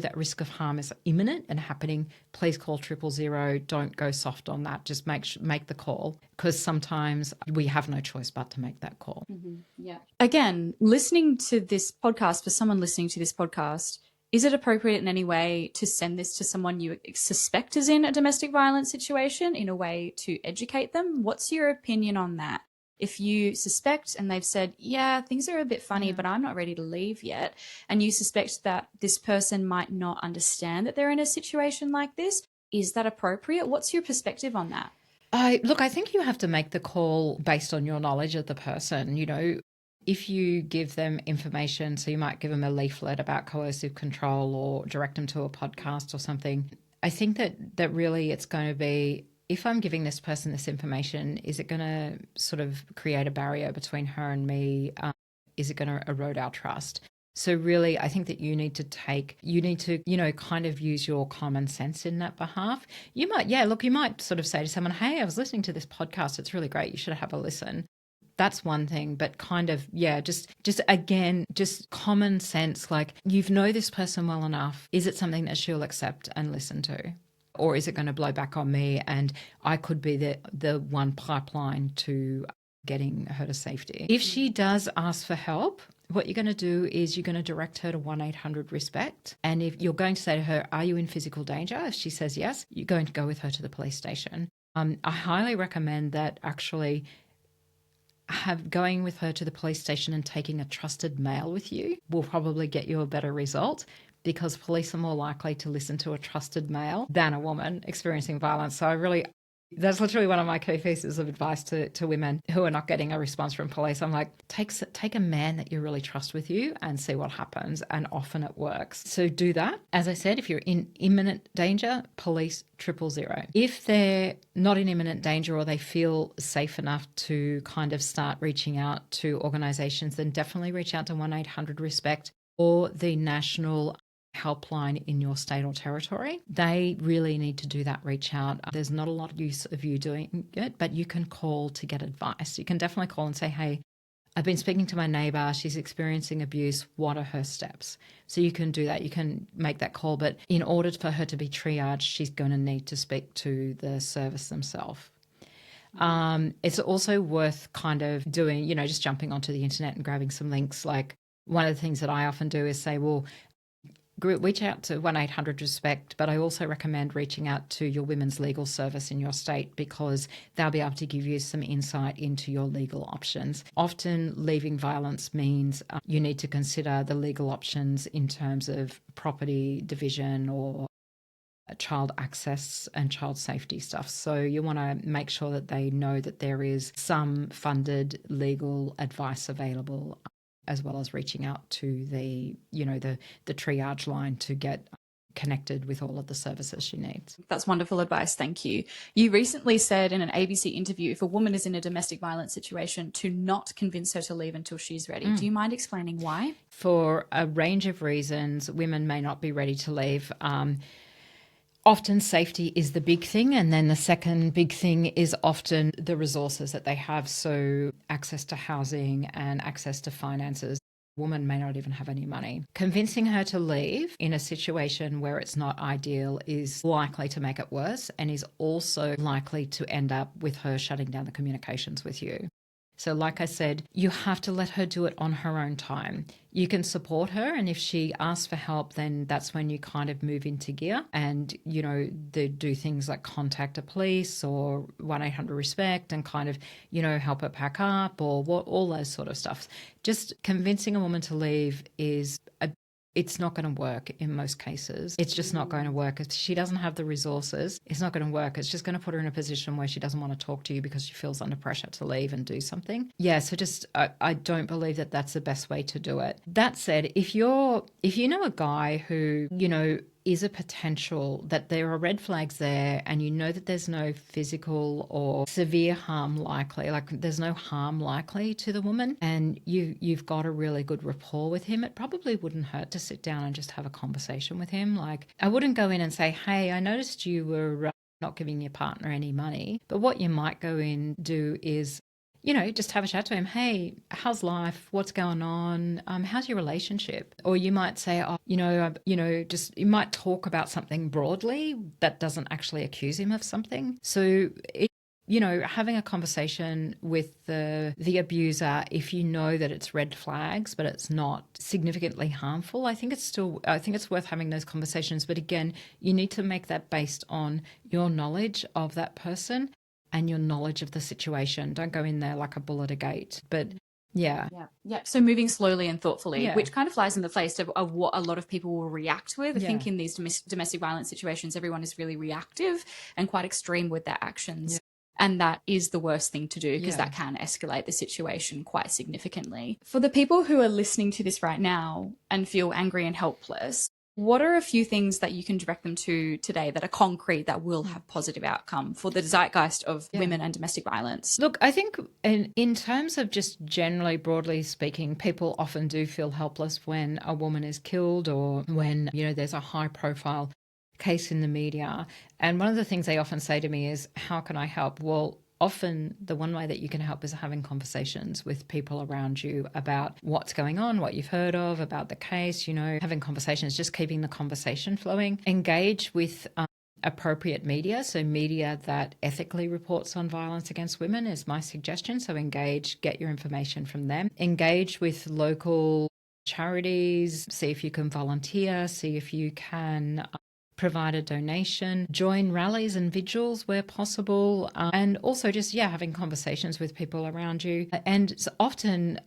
that risk of harm is imminent and happening, please call 000. Don't go soft on that. Just make the call, because sometimes we have no choice but to make that call. Mm-hmm. Yeah. Again, listening to this podcast, for someone listening to this podcast, is it appropriate in any way to send this to someone you suspect is in a domestic violence situation in a way to educate them? What's your opinion on that? If you suspect and they've said, yeah, things are a bit funny, but I'm not ready to leave yet, and you suspect that this person might not understand that they're in a situation like this, is that appropriate? What's your perspective on that? I think you have to make the call based on your knowledge of the person. If you give them information, so you might give them a leaflet about coercive control or direct them to a podcast or something, I think that really it's going to be, if I'm giving this person this information, is it going to sort of create a barrier between her and me? Is it going to erode our trust? So really, I think that you need to, kind of use your common sense in that behalf. You might sort of say to someone, hey, I was listening to this podcast. It's really great. You should have a listen. That's one thing, but kind of, just common sense, like, this person well enough. Is it something that she'll accept and listen to? Or is it going to blow back on me and I could be the one pipeline to getting her to safety? If she does ask for help, what you're going to do is you're going to direct her to 1-800-RESPECT. And if you're going to say to her, are you in physical danger? If she says yes, you're going to go with her to the police station. I highly recommend that actually going with her to the police station and taking a trusted male with you will probably get you a better result, because police are more likely to listen to a trusted male than a woman experiencing violence. So that's literally one of my key pieces of advice to women who are not getting a response from police. I'm like, take a man that you really trust with you and see what happens. And often it works. So do that. As I said, if you're in imminent danger, police 000. If they're not in imminent danger or they feel safe enough to kind of start reaching out to organisations, then definitely reach out to 1-800-RESPECT or the national helpline in your state or territory. They really need to do that reach out. There's not a lot of use of you doing it, but you can call to get advice. You can definitely call and say, hey, I've been speaking to my neighbour, she's experiencing abuse, what are her steps? So you can do that, you can make that call, but in order for her to be triaged, she's going to need to speak to the service themselves. It's also worth kind of doing, just jumping onto the internet and grabbing some links. Like, one of the things that I often do is say, well, reach out to 1-800-RESPECT, but I also recommend reaching out to your women's legal service in your state, because they'll be able to give you some insight into your legal options. Often leaving violence means you need to consider the legal options in terms of property division or child access and child safety stuff. So you want to make sure that they know that there is some funded legal advice available, as well as reaching out to the triage line to get connected with all of the services she needs. That's wonderful advice. Thank you. You recently said in an ABC interview, if a woman is in a domestic violence situation, to not convince her to leave until she's ready. Do you mind explaining why? For a range of reasons, women may not be ready to leave. Often safety is the big thing, and then the second big thing is often the resources that they have, so access to housing and access to finances. Woman may not even have any money. Convincing her to leave in a situation where it's not ideal is likely to make it worse, and is also likely to end up with her shutting down the communications with you. So like I said, you have to let her do it on her own time. You can support her, and if she asks for help, then that's when you kind of move into gear and, they do things like contact a police or 1-800-RESPECT and kind of, help her pack up or all those sort of stuff. Just convincing a woman to leave it's not going to work in most cases. It's just not going to work. If she doesn't have the resources, it's not going to work. It's just going to put her in a position where she doesn't want to talk to you because she feels under pressure to leave and do something. Yeah, so I don't believe that that's the best way to do it. That said, if you know a guy who, is a potential, that there are red flags there, and you know that there's no physical or severe harm likely, like there's no harm likely to the woman, and you've got a really good rapport with him, it probably wouldn't hurt to sit down and just have a conversation with him. Like, I wouldn't go in and say, hey, I noticed you were not giving your partner any money. But what you might go in do is, just have a chat to him. Hey, how's life? What's going on? How's your relationship? Or you might say, you might talk about something broadly that doesn't actually accuse him of something. So, having a conversation with the abuser, if you know that it's red flags, but it's not significantly harmful, I think it's worth having those conversations. But again, you need to make that based on your knowledge of that person and your knowledge of the situation. Don't go in there like a bull at a gate. But yeah. So moving slowly and thoughtfully, which kind of flies in the face of what a lot of people will react with. I think in these domestic violence situations, everyone is really reactive and quite extreme with their actions. Yeah. And that is the worst thing to do, because that can escalate the situation quite significantly. For the people who are listening to this right now and feel angry and helpless, what are a few things that you can direct them to today that are concrete, that will have positive outcome for the zeitgeist of women and domestic violence? Look, I think in terms of just generally, broadly speaking, people often do feel helpless when a woman is killed or when, there's a high profile case in the media. And one of the things they often say to me is, how can I help? Well, often the one way that you can help is having conversations with people around you about what's going on, what you've heard of, about the case, having conversations, just keeping the conversation flowing. Engage with appropriate media. So media that ethically reports on violence against women is my suggestion. So engage, get your information from them. Engage with local charities, see if you can volunteer, see if you can provide a donation, join rallies and vigils where possible, and also just, having conversations with people around you. And it's often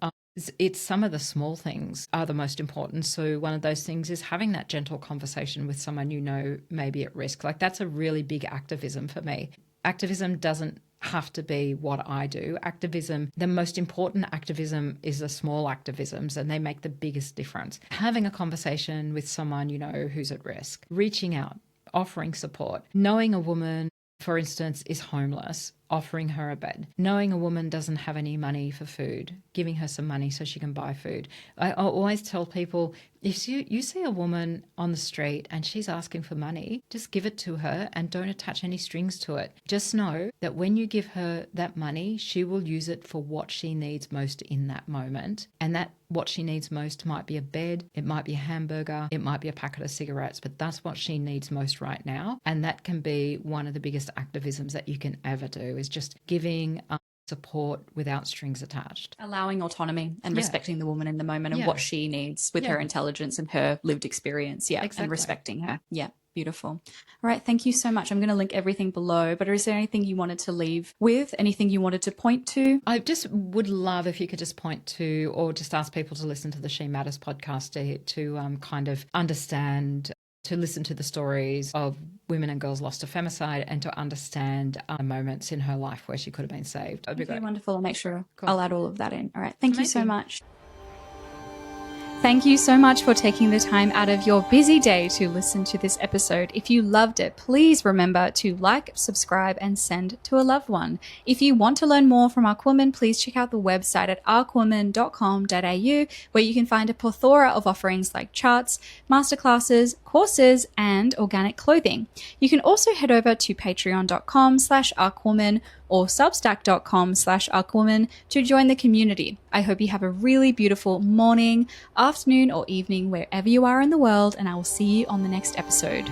it's some of the small things are the most important. So one of those things is having that gentle conversation with someone you know may be at risk. Like, that's a really big activism for me. Activism doesn't have to be what I do. Activism, the most important activism is the small activisms, and they make the biggest difference. Having a conversation with someone you know who's at risk, reaching out, offering support, knowing a woman, for instance, is homeless, offering her a bed, knowing a woman doesn't have any money for food, giving her some money so she can buy food. I always tell people, if you see a woman on the street and she's asking for money, just give it to her and don't attach any strings to it. Just know that when you give her that money, she will use it for what she needs most in that moment. And that what she needs most might be a bed, it might be a hamburger, it might be a packet of cigarettes, but that's what she needs most right now. And that can be one of the biggest activisms that you can ever do, is just giving support without strings attached. Allowing autonomy and respecting the woman in the moment and what she needs with her intelligence and her lived experience. Exactly. And respecting her. Yeah. Beautiful. All right. Thank you so much. I'm going to link everything below, but is there anything you wanted to leave with? Anything you wanted to point to? I just would love if you could just point to, or just ask people to listen to the She Matters podcast to kind of understand, to listen to the stories of women and girls lost to femicide, and to understand moments in her life where she could have been saved. That'd be great. Wonderful. I'll make sure I'll add all of that in. All right. Thank you so much. Thank you so much for taking the time out of your busy day to listen to this episode. If you loved it, please remember to like, subscribe, and send to a loved one. If you want to learn more from ARC Women, please check out the website at arcwomen.com.au, where you can find a plethora of offerings like charts, masterclasses, courses, and organic clothing. You can also head over to patreon.com/arcwomen or substack.com/arcwomen to join the community. I hope you have a really beautiful morning, afternoon, or evening wherever you are in the world, and I will see you on the next episode.